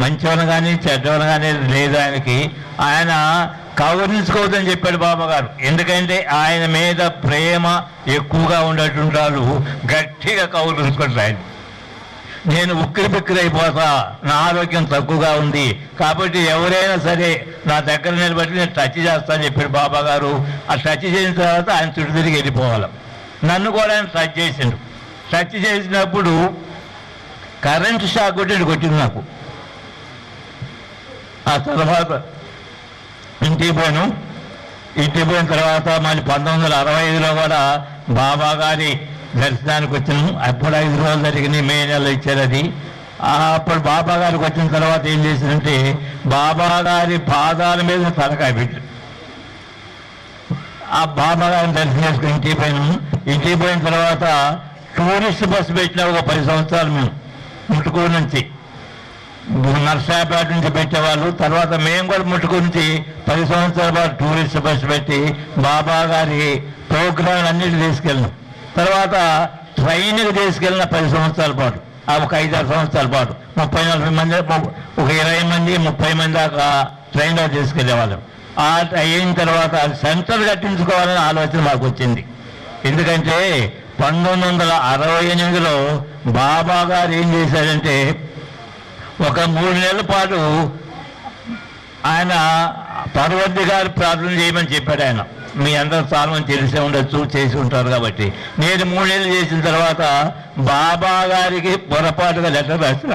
Speaker 12: మంచివాళ్ళు కానీ చెడ్డవాళ్ళు కానీ లేదు ఆయనకి. ఆయన కౌరించుకోవద్దని చెప్పాడు బాబా గారు. ఎందుకంటే ఆయన మీద ప్రేమ ఎక్కువగా ఉండేటువంటి వాళ్ళు గట్టిగా కౌరించుకుంటారు ఆయన. నేను ఉక్కిరి బిక్కిరి అయిపోతా, నా ఆరోగ్యం తక్కువగా ఉంది కాబట్టి ఎవరైనా సరే నా దగ్గర నిలబట్టి నేను టచ్ చేస్తానని చెప్పాడు బాబా గారు. ఆ టచ్ చేసిన తర్వాత ఆయన చుట్టూ తిరిగి వెళ్ళిపోవాలి. నన్ను కూడా ఆయన టచ్ చేసిండు. టచ్ చేసినప్పుడు కరెంటు షాక్ కొట్టింది నాకు. ఆ తర్వాత ఇంటికి పోయాను. ఇంటికి పోయిన తర్వాత మళ్ళీ 1965లో కూడా బాబా గారి దర్శనానికి వచ్చినాము. అప్పుడు 5 రోజులు జరిగినాయి. మే నెలలో ఇచ్చారు అది. అప్పుడు బాబా గారికి వచ్చిన తర్వాత ఏం చేసిందంటే బాబా గారి పాదాల మీద తలకాయ పెట్టారు. ఆ బాబా గారిని దర్శనం చేసుకుని ఇంటికి పోయినాము. ఇంటికి పోయిన తర్వాత టూరిస్ట్ బస్సు పెట్టిన ఒక 10 సంవత్సరాలు మేము ముట్టుకూరు నుంచి, నర్సాపేట నుంచి పెట్టేవాళ్ళు. తర్వాత మేము కూడా ముట్టుకూరు నుంచి 10 సంవత్సరాల పాటు టూరిస్ట్ బస్సు పెట్టి బాబా గారి ప్రోగ్రాం అన్నిటి తీసుకెళ్ళినాం. తర్వాత ట్రైన్కి తీసుకెళ్ళిన 10 సంవత్సరాల పాటు, ఒక 5-6 సంవత్సరాల పాటు 30-40 మంది, ఒక 20 మంది 30 మంది దాకా ట్రైన్లో తీసుకెళ్ళేవాళ్ళం. అయిన తర్వాత సెంటర్ కట్టించుకోవాలని ఆలోచన మాకు వచ్చింది. ఎందుకంటే 1968లో బాబా గారు ఏం చేశారంటే ఒక 3 నెలల పాటు ఆయన పర్వతి గారి ప్రార్థన చేయమని చెప్పాడు ఆయన. మీ అందరూ చాలా మంది తెలిసే ఉండొచ్చు, చేసి ఉంటారు కాబట్టి. నేను 3 నెలలు చేసిన తర్వాత బాబా గారికి పొరపాటుగా లెటర్ రాసిన.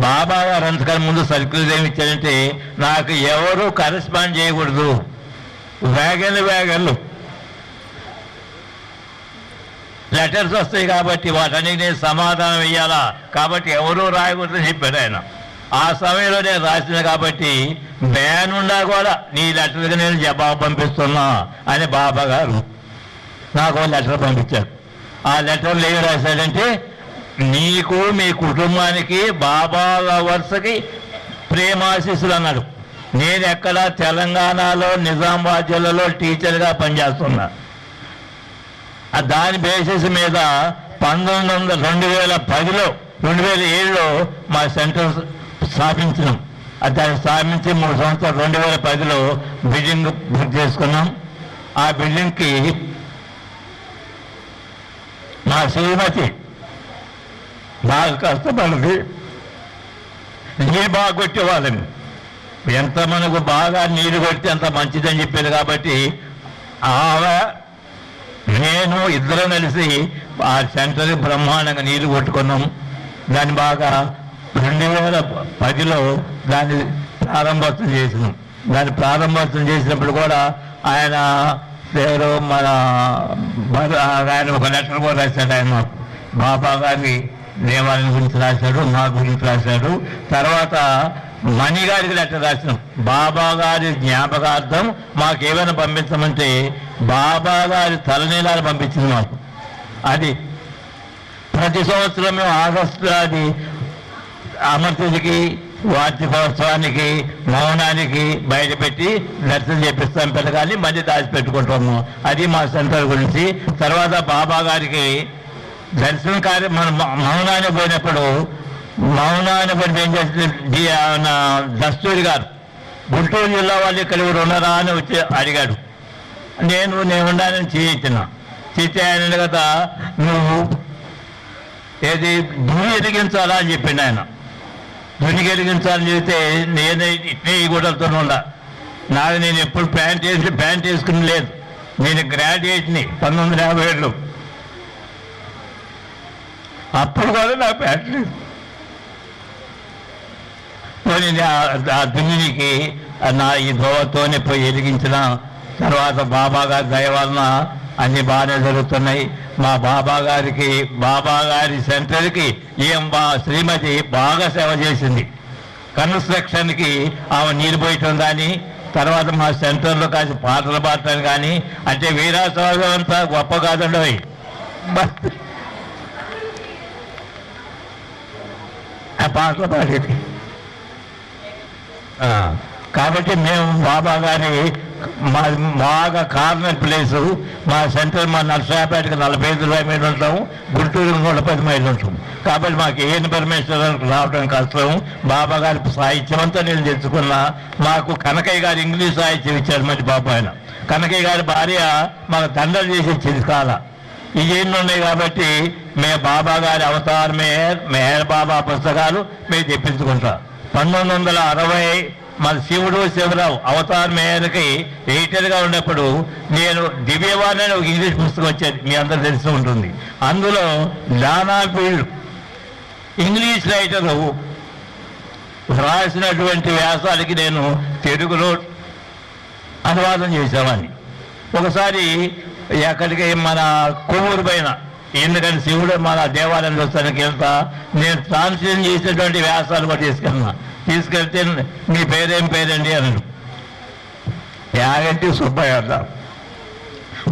Speaker 12: బాబా గారు అంతకన్నా ముందు సర్క్యులర్ ఏమి ఇచ్చారంటే నాకు ఎవరు కరెస్పాండ్ చేయకూడదు, వ్యాగన్లు లెటర్స్ వస్తాయి కాబట్టి వాటన్నిటి నేను సమాధానం ఇవ్వాలా, కాబట్టి ఎవరూ రాయకూడదని చెప్పాడు ఆయన. ఆ సమయంలో నేను రాసిన కాబట్టి బ్యాన్ ఉన్నా కూడా నీ లెటర్కి నేను జవాబు పంపిస్తున్నా అని బాబా గారు నాకు లెటర్ పంపించారు. ఆ లెటర్లో ఏమి రాశాడంటే నీకు మీ కుటుంబానికి బాబా వరుసకి ప్రేమాశీస్సులు అన్నాడు. నేను ఎక్కడ తెలంగాణలో నిజామాబాద్ జిల్లాలో టీచర్గా పనిచేస్తున్నా. దాని బేసిస్ మీద 2007లో మా సెంటర్ స్థాపించినాం. దాన్ని స్థాపించి 3 సంవత్సరాలు 2010లో బిల్డింగ్ బుక్ చేసుకున్నాం. ఆ బిల్డింగ్కి మా శ్రీమతి బాగా కష్టపడింది. నీరు బాగా కొట్టేవాళ్ళని, ఎంత మనకు బాగా నీరు కొడితే అంత మంచిదని చెప్పేది కాబట్టి ఆమె నేను ఇద్దరం కలిసి ఆ సెంటర్ బ్రహ్మాండంగా నీరు కొట్టుకున్నాం. దాన్ని బాగా 2010లో దాన్ని ప్రారంభోత్సవం చేసినాం. దాన్ని ప్రారంభోత్సవం చేసినప్పుడు కూడా ఆయన ఎవరో ఆయన ఒక లెటర్ కూడా రాశాడు. ఆయన బాబా గారి దేవాలయం గురించి రాశాడు, నా గురించి రాశాడు. తర్వాత మణి గారికి లెటర్ రాసినాం. బాబా గారి జ్ఞాపకార్థం మాకేమైనా పంపించమంటే బాబా గారి తలనీలాలు పంపించింది మాకు. అది ప్రతి సంవత్సరం మేము ఆగస్టు అది అమర్తికి వార్షికోత్సవానికి మౌనానికి బయటపెట్టి దర్శనం చేపిస్తాం పిల్లగాని మళ్ళీ దాచిపెట్టుకుంటాము. అది మా సెంటర్ గురించి. తర్వాత బాబా గారికి దర్శన కార్యం మన మౌనాన్ని పోయినప్పుడు ఏం చేస్తుంది దస్తూరి గారు గుంటూరు జిల్లా వాళ్ళు ఇక్కడ ఉన్నారా అని వచ్చి అడిగాడు. నేను ఉండాలని చేయించిన కదా నువ్వు ఏది ధుని ఎదిగించాలా అని చెప్పిండు ఆయన. ధుని ఎదిగించాలని చెప్తే నేను ఇట్నే ఈ గుడ్డలతో ఉండా. నేను ఎప్పుడు ప్యాంట్ వేసుకుని లేదు. నేను గ్రాడ్యుయేట్ని 1957లో. అప్పుడు కూడా నాకు ప్యాంట్ లేదు. ఆ ధునికి ఈ దోవతోనే పోయి ఎదిగించిన తర్వాత బాబా గారి దయ వలన అన్ని బాగానే జరుగుతున్నాయి. మా బాబా గారి సెంటర్కి శ్రీమతి బాగా సేవ చేసింది. కన్స్ట్రక్షన్కి ఆమె నీరు పోయటం కానీ, తర్వాత మా సెంటర్లో కాసి పాటలు పాడటం కానీ, అంటే వీరాస్వామి అంతా గొప్ప కాదండి. ఆ పాటలు పాడేది. కాబట్టి మేము బాబా గారి బాగా కార్నర్ ప్లేసు. మా సెంటర్ మా నర్సరాపేటకి 45 మైళ్ళు ఉంటాము, గుంటూరు 110 మైళ్ళు ఉంటాము. కాబట్టి మాకు ఏ ఇన్ఫర్మేషన్ రావడం కష్టం. బాబా గారి సాహిత్యం అంతా నేను తెచ్చుకున్నా. మాకు కనకయ్య గారు ఇంగ్లీష్ సాహిత్యం ఇచ్చారు. మరి బాబా ఆయన కనకయ్య గారి భార్య మాకు దండలు చేసి ఇచ్చింది కాల. ఇవన్నీ ఉన్నాయి కాబట్టి మేము బాబా గారి అవతార్ మెహర్ బాబా పుస్తకాలు మేము తెప్పించుకుంటాం. 1960 మన శివరావు అవతార్ మేయర్కి ఎడిటర్గా ఉన్నప్పుడు నేను దివ్యవాణి అని ఒక ఇంగ్లీష్ పుస్తకం వచ్చేది, మీ అందరూ తెలిసి ఉంటుంది. అందులో లానా ఫీల్డ్ ఇంగ్లీష్ రైటరు రాసినటువంటి వ్యాసాలకి నేను తెలుగులో అనువాదం చేసేవాడిని. ఒకసారి ఎక్కడికి మన కొవ్వూరు పైన, ఎందుకంటే శివుడు మన దేవాలయం చూస్తానికి వెళ్తా, నేను ట్రాన్స్లేషన్ చేసినటువంటి వ్యాసాలు కూడా తీసుకెళ్తే మీ పేరేం పేరండి అన్నాడు. యాగంటి సుబ్బయ్య అన్నారు.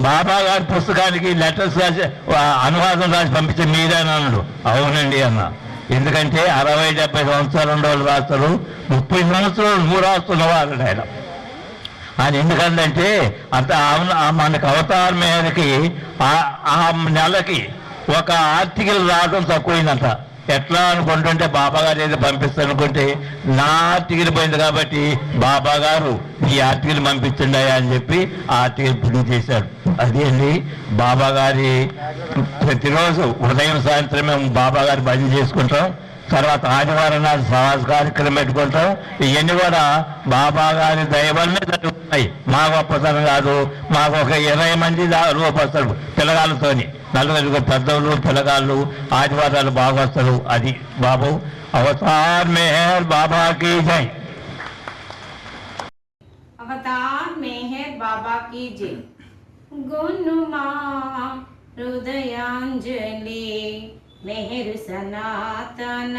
Speaker 12: బాబా గారి పుస్తకానికి లెటర్స్ రాసి అనువాదం రాసి పంపించే మీరేనా అన్నాడు. అవునండి అన్న. ఎందుకంటే 60-70 సంవత్సరాలు ఉండేవాళ్ళు రాస్తారు, 30 సంవత్సరాలు నువ్వు రాస్తున్నవారు ఆయన. ఎందుకంటే అంత మనకు అవతార్ మేరకి ఆ నెలకి ఒక ఆర్టికల్ రావడం తక్కువైందంట. ఎట్లా అనుకుంటుంటే బాబా గారు ఏదో పంపిస్తాను అనుకుంటే నా ఆర్టికల్ పోయింది కాబట్టి బాబా గారు ఈ ఆర్టికల్ పంపించండి అని చెప్పి ఆ ఆర్టికల్ ప్రింట్ చేశాడు. అది అండి బాబా గారి. ప్రతిరోజు ఉదయం సాయంత్రం మేము బాబా గారి భజన చేసుకుంటాం. తర్వాత ఆదివారం నాడు సమాజ కార్యక్రమం పెట్టుకుంటాం. ఇవన్నీ కూడా బాబా గారి దయ వల్లనే జరుగుతున్నాయి. మా గొప్పతనం కాదు. మాకు ఒక 20 మంది రూపొస్తారు పిల్లగాళ్ళతోని, 40 పెద్దలు పిల్లగాళ్ళు. ఆదివారాలు బాగా వస్తారు. అది బాబు అవతార్ మెహర్ బాబాకి జై.
Speaker 2: అవతార్ మెహర్ బాబాకి జై. గునుమా హృదయాంజలి మెహరు సనాతన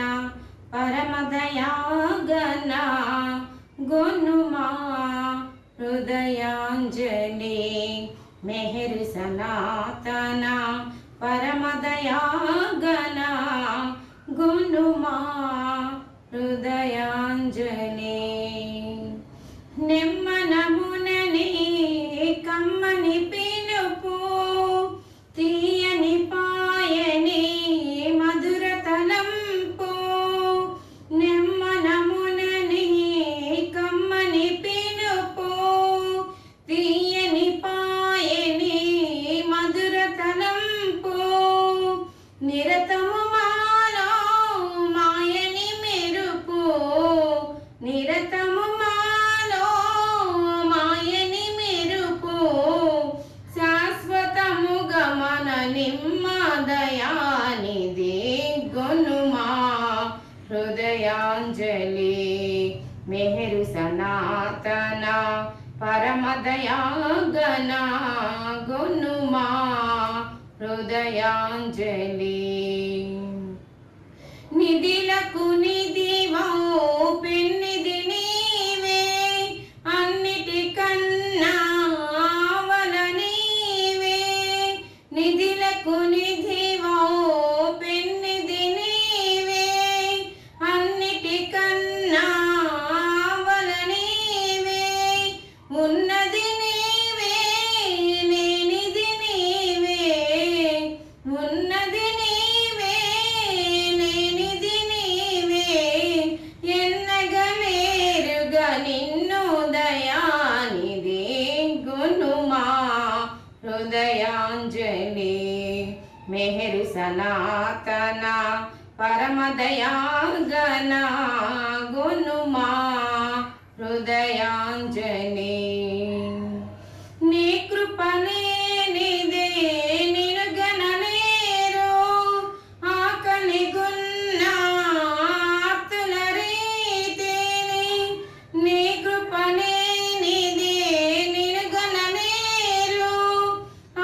Speaker 2: పరమదయాగన. గునుమా హృదయాంజలి మెహరు సనాతన పరమదయాగన. గునుమా హృదయాంజలి. నిమ్మనమునని కమ్మని పిలుపు, తీయని పాయని మధుర తలంపు. నిమ్మనమునని కమ్మని పిలుపు, తీయని పాయని మధుర తలంపు. నిరతము మాలో మాయని మెరుపు, నిరతము మాలో మాయని మెరుపు. శాశ్వతము గమన నిమ్మదయానిది. గునుమా హృదయాంజలి మెహరు సనాతన పరమదయాగన. గునుమా హృదయాంజలి. నిధిలకు నిధివౌ పెన్నిది నీవే, అన్నిటికన్నా ఆవల నీవే. నిధిలకు నిధివౌ పెన్నిది పరమదయాంగన గునుమా హృదయాంజలి నీ కృపనే నిదే నిను గణనేరు ఆకలి గున్నా ఆప్తుల రీతిని నీ కృపనే నిదే నిను గణనేరు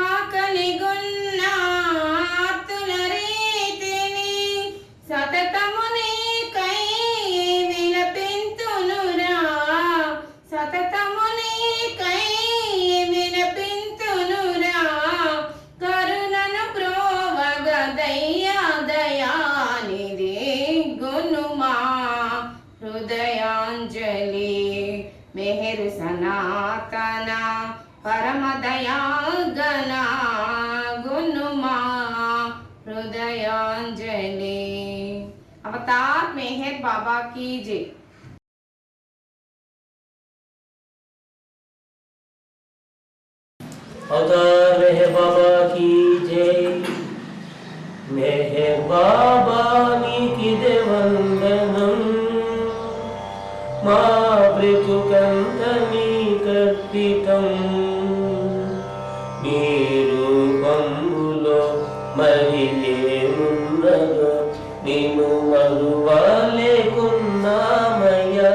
Speaker 2: ఆకలి గున్నా ఆప్తుల రీతిని సతతము నీకై విలపింతునురా సతతము నీకై విలపింతునురా కరుణను ప్రోవగ దయ్యా దయానిధి గునుమా హృదయాంజలి మెహరు సనాతన పరమదయాంగన గునుమా हृदयांजलि अवतार मेहर बाबा की जय।
Speaker 3: अवतार मेहर बाबा की जय। मेहर बाबा नीकिदे वंदनम मा ब्रतुकंतनी कर्तितं नीरू बंबुलो మరి ఏమున్నదో నిన్ను మరువలేకున్నామయ్యా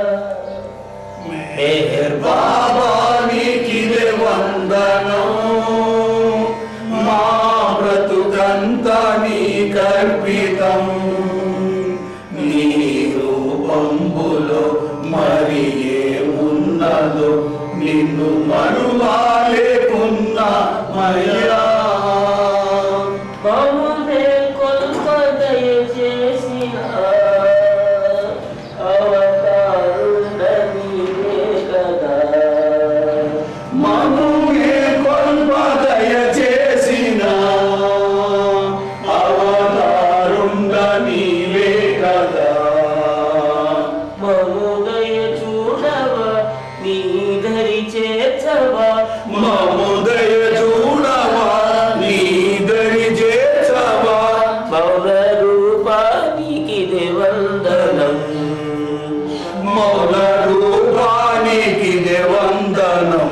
Speaker 8: మెహర్ బాబా నీకిదే వందనం మా బ్రతుకంతా నీకర్పితం నీ రూపంబులో మరి ఏమున్నదో నిన్ను మరువలేకున్నామయ్యా
Speaker 3: మమ్మునే కొల్ప దయచేసిన అవతారుడ నీవే కదా
Speaker 8: మమ్మునే కొల్ప దయచేసిన అవతారుండ నీవే కదా
Speaker 3: మమ్ము దయ చూడవా నీ దరి చేర్చవా
Speaker 8: మమ్ము దయ చూడవా నీ దరి చేర్చవా
Speaker 3: మౌన రూపానికిదే వందనం
Speaker 8: మౌన రూపానికిదే వందనం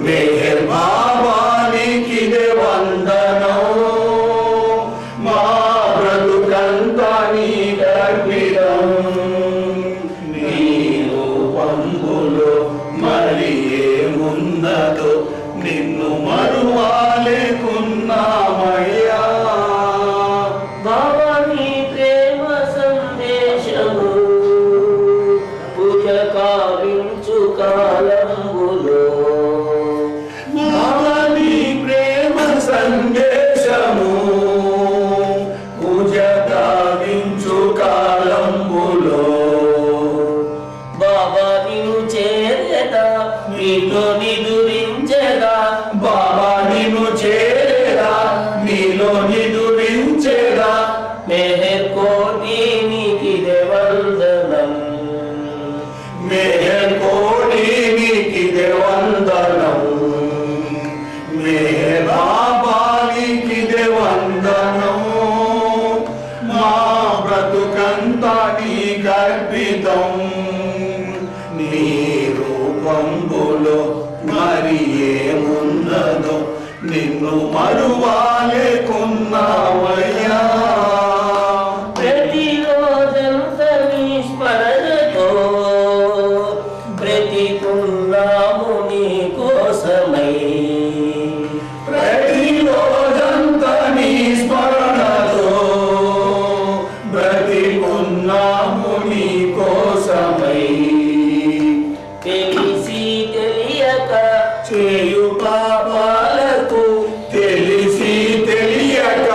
Speaker 8: మెహర్ బాబానికిదే వందనం మా బ్రతుకంతా నీకర్పితం నీ రూపంబులో మరి ఏమున్నదో నిన్ను మరువలేకున్నామయ్యా
Speaker 3: బాబా నీ ప్రేమ సందేశము పూజ కావించు కాలంబులో
Speaker 8: బాబా నీ ప్రేమ సందేశము పూజ గావించు కాలంబులో
Speaker 3: బాబా నిన్ను చేరదా నీతో నిదురించదా
Speaker 8: బాబా నిన్ను చేరేదా నీలో నిదురించేదా
Speaker 3: మెహర్ కోటి నీకిదే వందనం
Speaker 8: మెహర్ కోటి నీకిదే వందనం మెహర్ బాబా నీకిదే వందనం మా బ్రతుకంతా నీకర్పితం నీ రూపంబులో మరి ఏమున్నదో నిన్ను మరువలేకున్నామయ్యా
Speaker 3: ప్రతిరోజంత నీ స్మరణతో బ్రతికున్నాము నీ కోసమై
Speaker 8: ప్రతిరోజంతా నీ స్మరణలో బ్రతికున్నాము నీ కోసమై
Speaker 3: తెలిసి తెలియక
Speaker 8: చేయు పాపాలకు తెలిసి తెలియక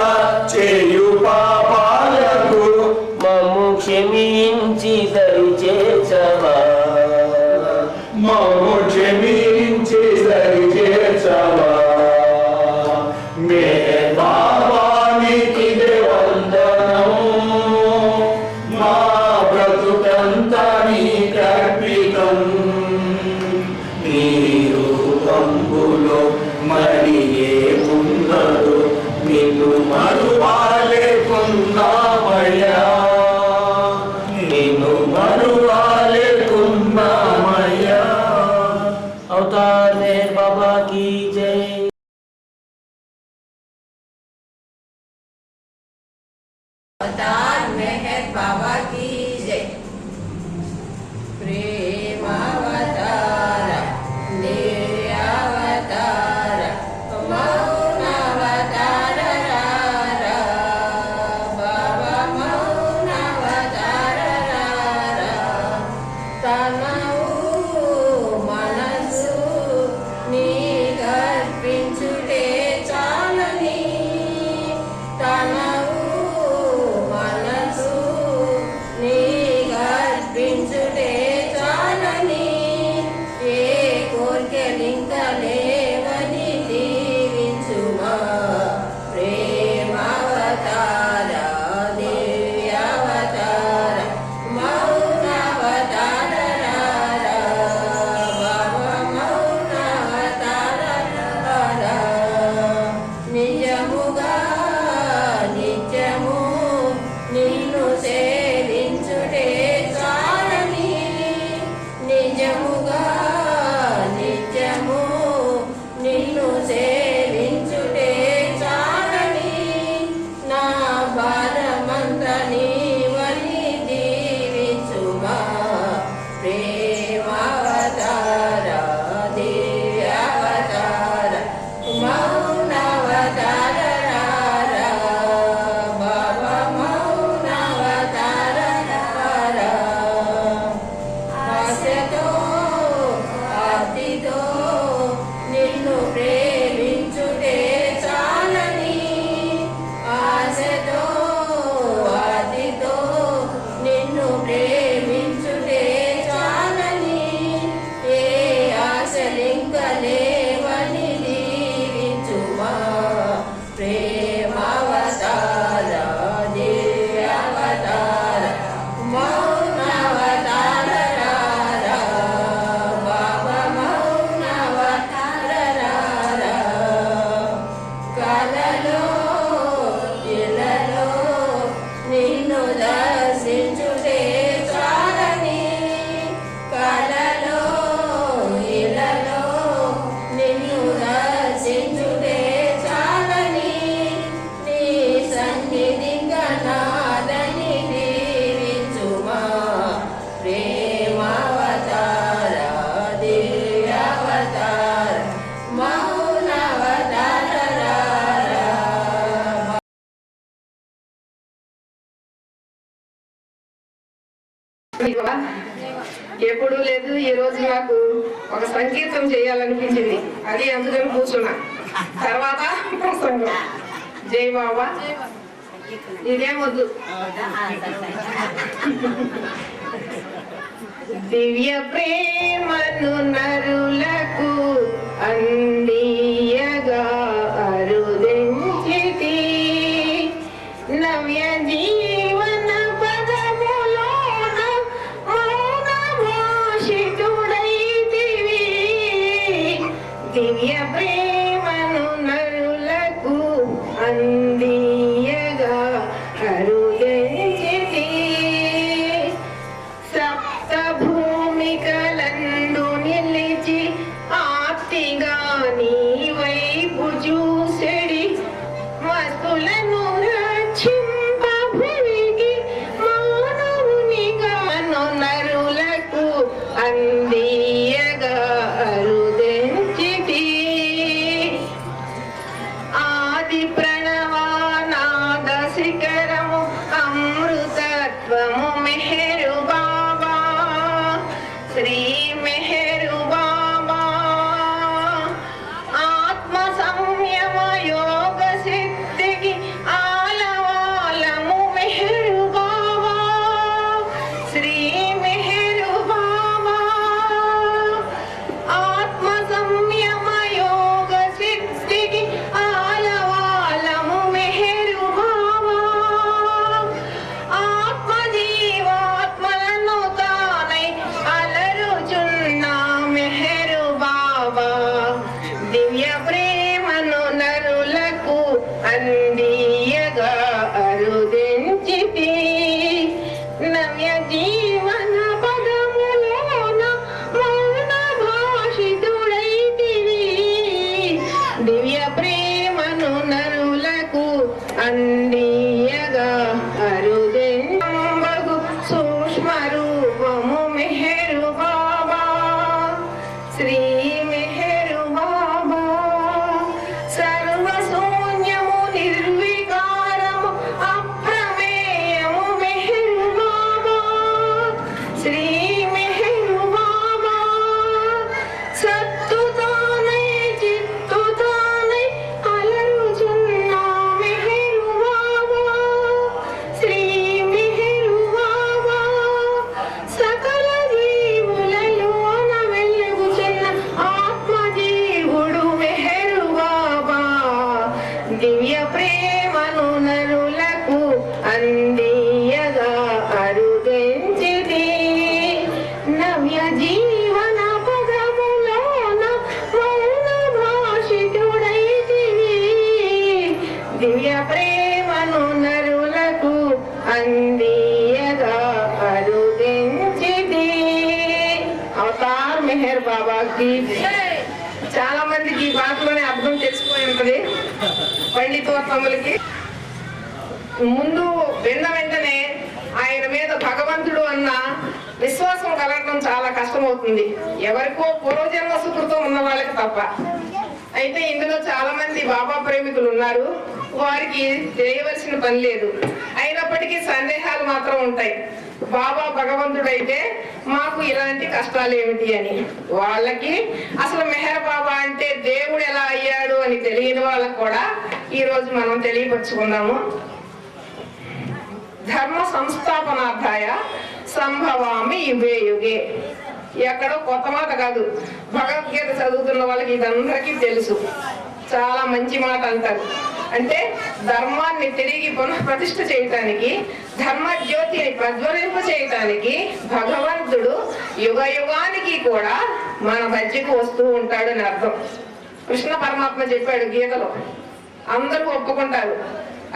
Speaker 2: मेहर बाबा की जय। प्रेम अवतार निर्यावतार मौन अवतार रारा बाबा मौन अवतार रारा तनऊ मनसु नी गर्पिंచుటే చాలని తనవు మనసు నీ గర్పించుటే చాలని ఏ కోర్కెలింకలేవని దీవించుమా ప్రేమావతార దివ్యావతార మౌనావతార రారా బాబా మౌనావతార రారా నిజముగా నిత్యము నిన్ను సేవించుటే చాలని నిజముగా నిత్యము నిన్ను సేవించుటే చాలని నా భారమంత నీవని దీవించుమా ప్రేమావతార దివ్యావతార మౌనావతార రారా బాబా మౌనావతార రారా ఆశతో ఆర్తితో నిన్ను ప్రేమించుటే చాలని ఆశతో ఆర్తితో నిన్ను ప్రేమించుటే చాలని ఏ ఆశలింకలేవని దీవించుమా ప్రేమావతార దివ్యావతార మౌనావతార రారా బాబా మౌనావతార రారా కలలో ఇలలో నిన్ను దర్శించుటే చాలని కలలో ఇలలో నిన్ను దర్శించుటే చాలని నీ సన్నిధి గణాదని దీవించుమా ప్రేమావతార దివ్యావతార మౌనావతార రారా
Speaker 5: ఎప్పుడు లేదు ఈ రోజు నాకు ఒక సంకీర్తనం చేయాలనిపించింది, అది అందుకని కూర్చున్నా. తర్వాత ప్రసంగం. జై బాబా. ఇదేమొద్దు. దివ్య ప్రేమను నరులకు అందియగా అరుదించితి నవ్య జీవన పదములోన మౌనభాషితుడైతివి దివ్య ప్రేమను నరులకు అందియగా అరుదించితి సప్త భూమికలందు నిలిచి ఆర్తిగా నీ వైపు చూసెడి మస్తులను రక్షింప భువి బాబాకి. చాలా మందికి ఈ పాటలోనే అర్థం తెలిసిపోయి ఉంటది పండితోత్తములకి. ముందు విన్న వెంటనే ఆయన మీద భగవంతుడు అన్న విశ్వాసం కలగడం చాలా కష్టమవుతుంది, ఎవరికో పూర్వజన్మ సుకృతం ఉన్న వాళ్ళకి తప్ప. అయితే ఇందులో చాలా మంది బాబా ప్రేమికులు ఉన్నారు, వారికి చేయవలసిన పని లేదు. అయినప్పటికీ సందేహాలు మాత్రం ఉంటాయి. బాబా భగవంతుడైతే మాకు ఇలాంటి కష్టాలు ఏమిటి అని. వాళ్ళకి అసలు మెహర్ బాబా అంటే దేవుడు ఎలా అయ్యాడు అని తెలియని వాళ్ళకు కూడా ఈ రోజు మనం తెలియపరుచుకున్నాము. ధర్మ సంస్థాపనార్థాయ సంభవామి యుగే యుగే. ఎక్కడో కొత్త మాట కాదు, భగవద్గీత చదువుతున్న వాళ్ళకి ఇదందరికీ తెలుసు. చాలా మంచి మాట అంటారు. అంటే ధర్మాన్ని తిరిగి పునఃప్రతిష్ఠ చేయటానికి, ధర్మ జ్యోతిని ప్రజ్వలింప చేయటానికి భగవంతుడు యుగ యుగానికి కూడా మన మధ్యకు వస్తూ ఉంటాడని అర్థం. కృష్ణ పరమాత్మ చెప్పాడు గీతలో, అందరూ ఒప్పుకుంటారు.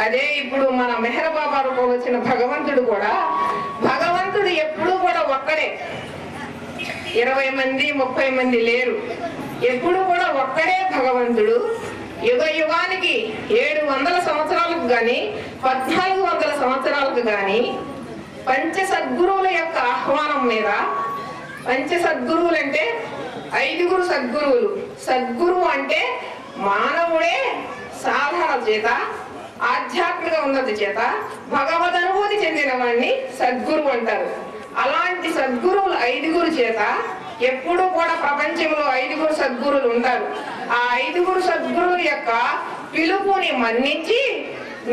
Speaker 5: అదే ఇప్పుడు మన మెహర్ బాబా రూపం వచ్చిన భగవంతుడు కూడా, భగవంతుడు ఎప్పుడూ కూడా ఒక్కడే, 20 మంది 30 మంది లేరు. ఎప్పుడు కూడా ఒక్కడే భగవంతుడు. యుగ యుగానికి 700 సంవత్సరాలకు గాని 1400 సంవత్సరాలకు గాని పంచ సద్గురువుల యొక్క ఆహ్వానం మీద, పంచ సద్గురువులు అంటే 5గురు సద్గురువులు. సద్గురువు అంటే మానవుడే సాధన చేత, ఆధ్యాత్మిక ఉన్నతి చేత భగవద్ అనుభూతి చెందిన వాడిని సద్గురువు అంటారు. అలాంటి సద్గురువులు 5గురు చేత ఎప్పుడు కూడా ప్రపంచంలో 5గురు సద్గురువులు ఉంటారు. ఆ 5గురు సద్గురువుల యొక్క పిలుపుని మన్నించి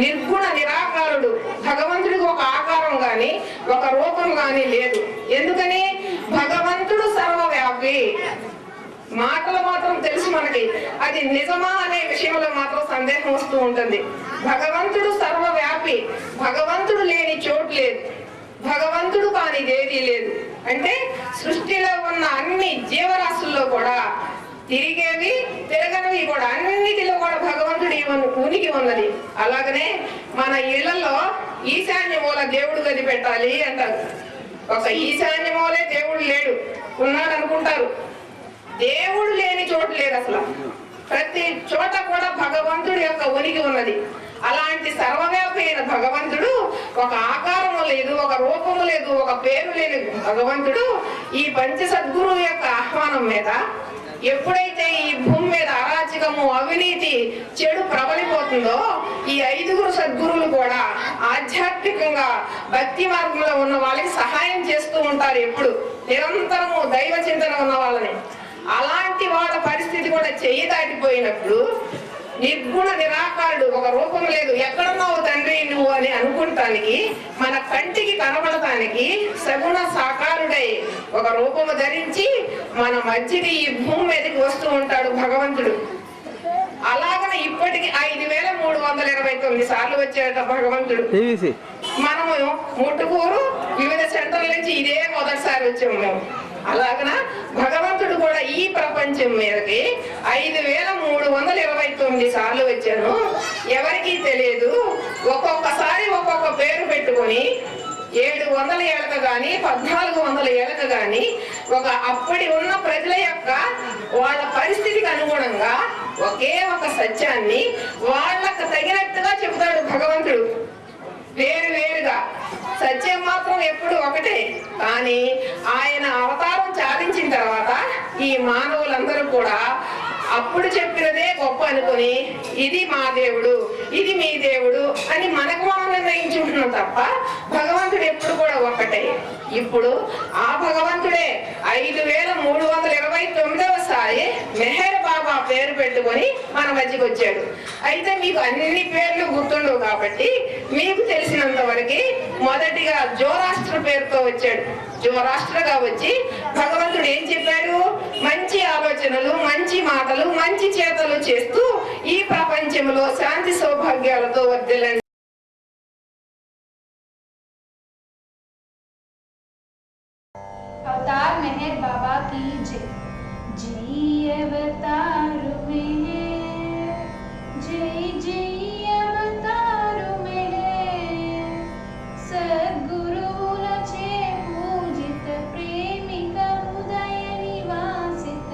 Speaker 5: నిర్గుణ నిరాకారుడు భగవంతుడికి ఒక ఆకారం గాని ఒక రూపం గాని లేదు. ఎందుకని? భగవంతుడు సర్వవ్యాపి. మాటలు మాత్రం తెలుసు మనకి, అది నిజమా అనే విషయంలో మాత్రం సందేహం వస్తూ ఉంటుంది. భగవంతుడు సర్వవ్యాపి, భగవంతుడు లేని చోటు లేదు, భగవంతుడు కానిదేదీ లేదు. అంటే సృష్టిలో ఉన్న అన్ని జీవరాశుల్లో కూడా, తిరిగేవి తిరగనివి కూడా, అన్నిటిలో కూడా భగవంతుడి ఉనికి ఉన్నది. అలాగనే మన ఇళ్లలో ఈశాన్య మూల దేవుడు గది పెట్టాలి అంటారు. ఒక ఈశాన్య మూలే దేవుడు లేడు, ఉన్నాడు అనుకుంటారు. దేవుడు లేని చోటు లేదు అసలు. ప్రతి చోట కూడా భగవంతుడి యొక్క ఉనికి ఉన్నది. అలాంటి సర్వవ్యాపి అయిన భగవంతుడు, ఒక ఆకారము లేదు, ఒక రూపము లేదు, ఒక పేరు లేని భగవంతుడు ఈ పంచ సద్గురువు యొక్క ఆహ్వానం మీద, ఎప్పుడైతే ఈ భూమి మీద అరాచకము, అవినీతి, చెడు ప్రబలిపోతుందో, ఈ 5గురు సద్గురువులు కూడా ఆధ్యాత్మికంగా భక్తి మార్గంలో ఉన్న వాళ్ళకి సహాయం చేస్తూ ఉంటారు. ఎప్పుడు నిరంతరము దైవ చింతన ఉన్న వాళ్ళని. అలాంటి వాళ్ళ పరిస్థితి కూడా చెయ్యి దాటిపోయినప్పుడు, నిర్గుణ నిరాకారుడు, ఒక రూపం లేదు, ఎక్కడున్నావు తండ్రి నువ్వు అని అనుకుంటానికి, మన కంటికి కనబడటానికి సగుణ సాకారుడై ఒక రూపము ధరించి మన మధ్యకి ఈ భూమి మీదకి వస్తూ ఉంటాడు భగవంతుడు. అలాగనే ఇప్పటికి 5329 సార్లు వచ్చాడట భగవంతుడు. మనము ముట్టుకూరు వివిధ సెంటర్ల నుంచి ఇదే మొదటిసారి వచ్చాము మేము. అలాగన భగవంతుడు కూడా ఈ ప్రపంచం మీదకి 5329 సార్లు వచ్చాను. ఎవరికీ తెలియదు. ఒక్కొక్కసారి ఒక్కొక్క పేరు పెట్టుకొని 700 ఏళ్ళకు గాని 1400 ఏళ్ళకు గాని ఒక అప్పటి ఉన్న ప్రజల యొక్క వాళ్ళ పరిస్థితికి అనుగుణంగా ఒకే ఒక సత్యాన్ని వాళ్ళకు తగినట్టుగా చెబుతాడు భగవంతుడు. వేరు వేరుగా, సత్యం మాత్రం ఎప్పుడు ఒకటే. కానీ ఆయన అవతారం చాలించిన తర్వాత ఈ మానవులందరూ కూడా అప్పుడు చెప్పినదే గొప్ప అనుకుని, ఇది మా దేవుడు, ఇది మీ దేవుడు అని మనకు మనం నిర్ణయించుకుంటున్నాం తప్ప భగవంతుడు ఎప్పుడు కూడా ఒక్కటే. ఇప్పుడు ఆ భగవంతుడే 5329సారి మెహర్ బాబా పేరు పెట్టుకొని మన మధ్యకి వచ్చాడు. అయితే మీకు అన్ని పేర్లు గుర్తుండవు కాబట్టి మీకు తెలిసినంత వరకు మొదటిగా జోరాష్ట్ర పేరుతో వచ్చాడు. జోరాష్ట్రగా వచ్చి భగవంతుడు ఏం చెప్పాడు? మంచి ఆలోచనలు, మంచి మాటలు, మంచి చేతలు చేస్తూ ఈ ప్రపంచంలో శాంతి సౌభాగ్యాలతో వర్ధిల్లండి.
Speaker 1: अवतार मेहर बाबा की जय। जय अवतार मेहर, जय जय अवतार मेहर, सद्गुरुलचे पूजित प्रेमिक हृदय निवासित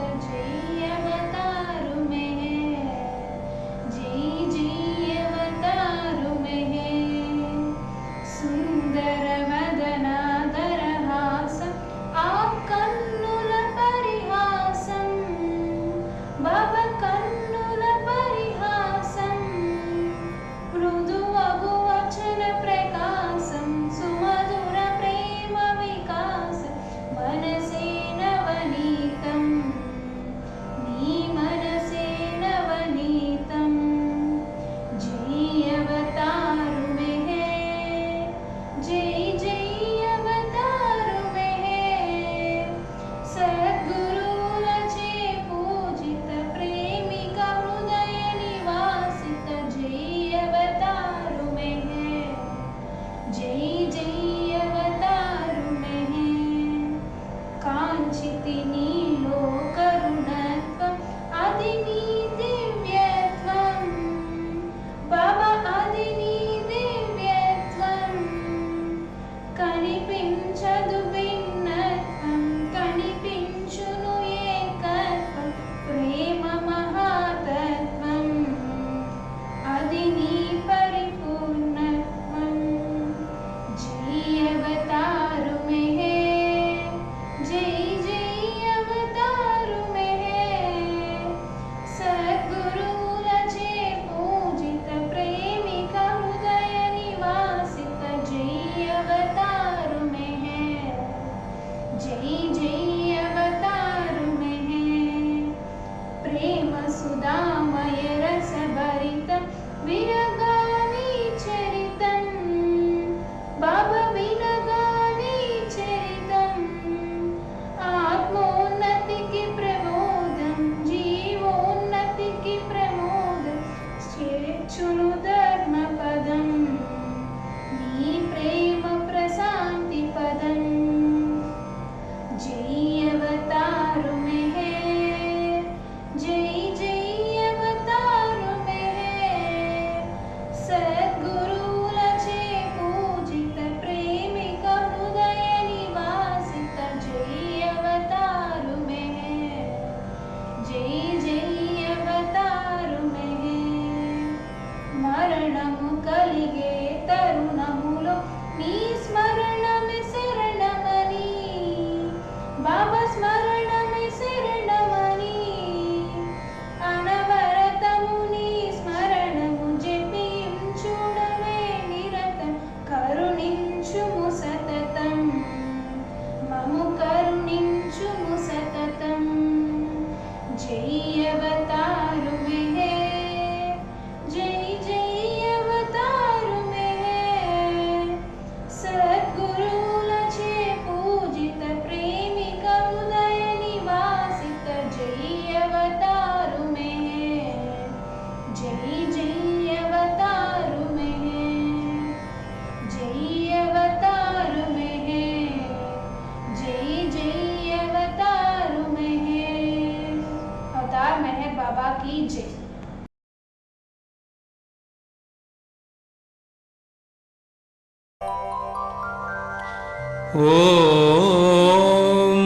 Speaker 13: ఓం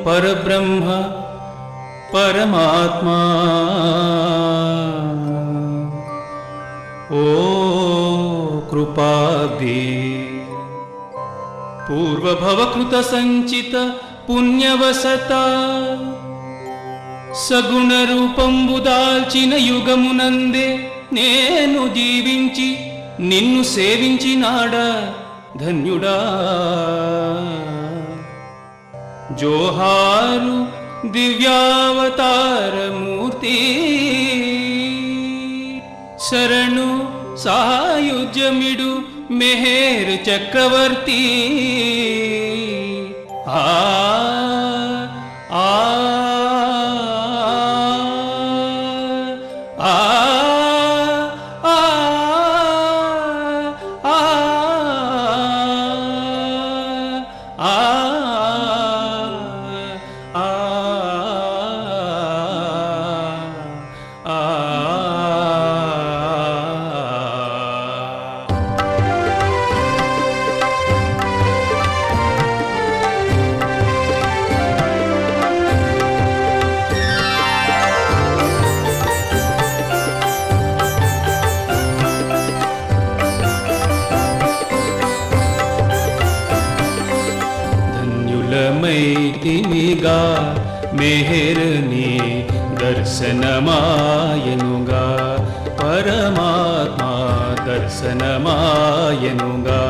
Speaker 13: పరబ్రహ్మ పరమాత్మా ఓ కృపాబ్ది పూర్వభవకృత సంచిత పుణ్యవసత సగుణ రూపంబు దాల్చిన యుగమునందే నేను జీవించి నిన్ను సేవించినాడా ధన్యుడా. జోహారు దివ్యావతారమూర్తి శరణు సాయుజ్యమిడు మెహేర్ చక్రవర్తి. ఆ ఆ మైతిమిగా మెహర్ని దర్శనమాయనుగా పరమాత్మా దర్శనమాయనుగా.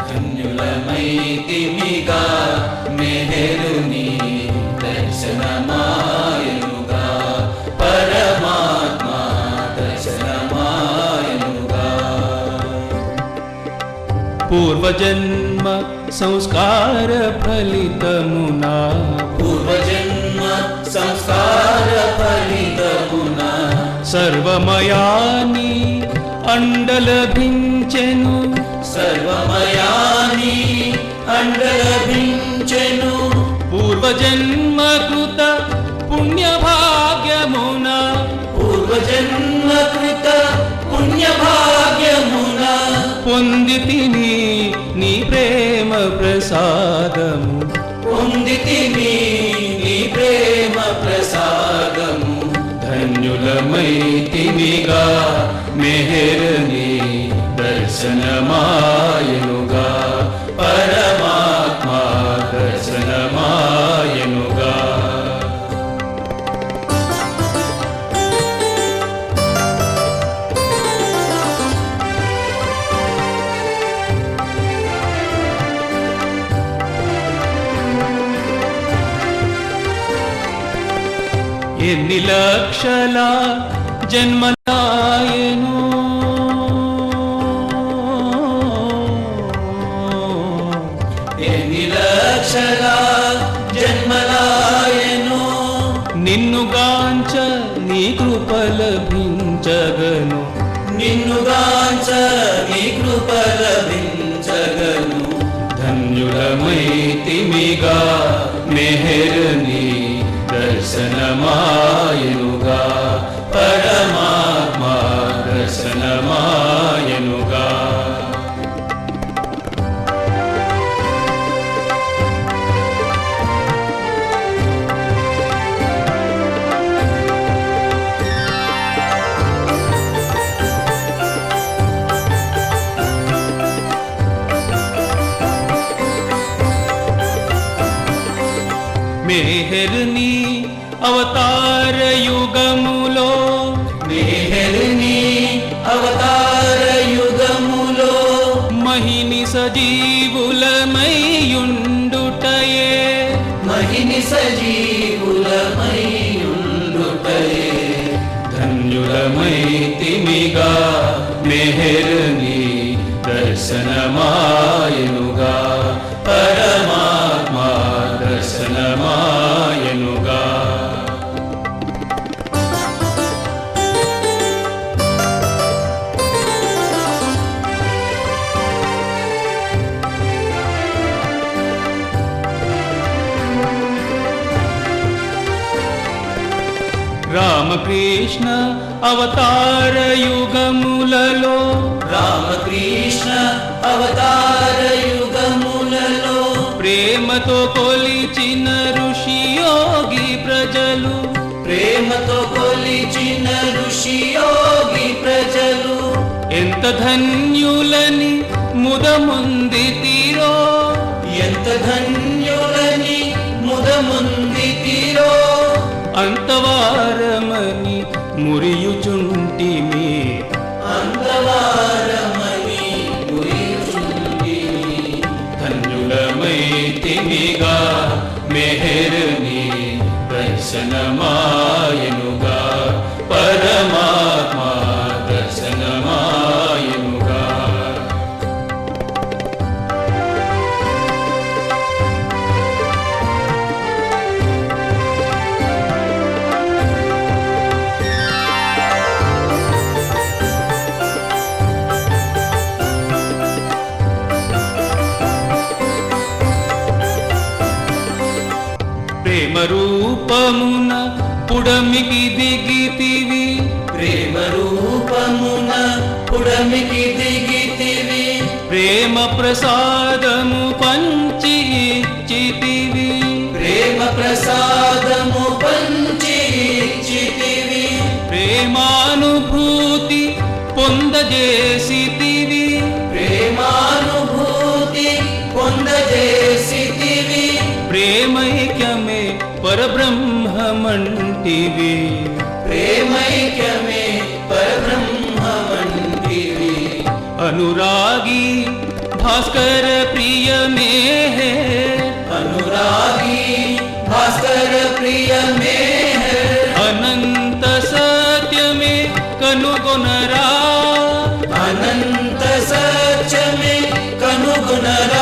Speaker 14: ధన్యులమైతిమిగా మెహరుని దర్శనమాయనుగా పరమాత్మా దర్శనమాయనుగా.
Speaker 13: పూర్వజన్మ సంస్కార ఫలితమునా
Speaker 14: పూర్వజన్మ సంస్కార ఫలితమునా
Speaker 13: సర్వమయాని అండలభించెను
Speaker 14: సర్వమయాని అండలభించెను.
Speaker 13: పూర్వజన్మ కృత పుణ్యభాగ్యమున
Speaker 14: పూర్వజన్మ కృత పుణ్యభాగ్యమున
Speaker 13: పొందితిని నీ ప్రేమ ప్రసాదము
Speaker 14: పొందితిని నీ ప్రేమ ప్రసాదము.
Speaker 13: ధన్యులమైతిమిగా మెహర్ని దర్శనమాయనుగా పరమాత్మా దర్శనమాయనుగా. ఎన్ని లక్షల జన్మలాయను
Speaker 14: ఎన్ని లక్షల జన్మలాయను
Speaker 13: నిన్నుగాంచ నీ కృప లభించగను
Speaker 14: నిన్నుగాంచ నీ కృప లభించగను.
Speaker 13: ధన్యులమైతిమిగా మెహర్ని దర్శనమాయనుగా పరమాత్మా దర్శనమాయనుగా. మెహర్ని అవతార యుగములో
Speaker 14: మెహర్ని అవతార యుగములో
Speaker 13: మహిని సజీవులమైయుండుటయే
Speaker 14: మహిని సజీవులమైయుండుటయే.
Speaker 13: ధన్యులమైతిమిగా మెహర్ని దర్శనమాయనుగా పరమాత్మా దర్శనమాయనుగా. రామకృష్ణ అవతార యుగములలో
Speaker 14: రామకృష్ణ అవతార
Speaker 13: ప్రేమతో కొలిచిన ఋషి యోగి ప్రజలు,
Speaker 14: ప్రేమతో కొలిచిన ఋషి యోగి ప్రజలు
Speaker 13: ఎంత ధన్యులని ముదముంది తీరో,
Speaker 14: ఎంత ధన్యులని ముదముంది తీరో,
Speaker 13: అంతవారమని మురియుచుంటిమి,
Speaker 14: అంతవారమని మురియుచుంటిమి.
Speaker 13: ధన్యులమైతిమిగా మెహరుని దర్శనమాయనుగా, పరమాత్మ దర్శనమాయనుగా. ప్రేమ రూపమున పుడమికి దిగితివి,
Speaker 14: ప్రేమ రూపమున పుడమికి దిగితివి,
Speaker 13: ప్రేమ ప్రసాదము పంచి ఇచ్చితివి,
Speaker 14: ప్రేమ ప్రసాదము పంచి ఇచ్చితివి,
Speaker 13: ప్రేమానుభూతి పొందజేసితివి,
Speaker 14: ప్రేమానుభూతి పొందజేసితివి,
Speaker 13: ప్రేమైక్యమే పరబ్రహ్మమంటివి,
Speaker 14: ప్రేమైక్యమే పరబ్రహ్మమంటివి.
Speaker 13: అనురాగి భాస్కర ప్రియమే,
Speaker 14: అనురాగి భాస్కర ప్రియమే,
Speaker 13: అనంత సత్యమే కనుగొనరా,
Speaker 14: అనంత సత్యమే కనుగొనరా.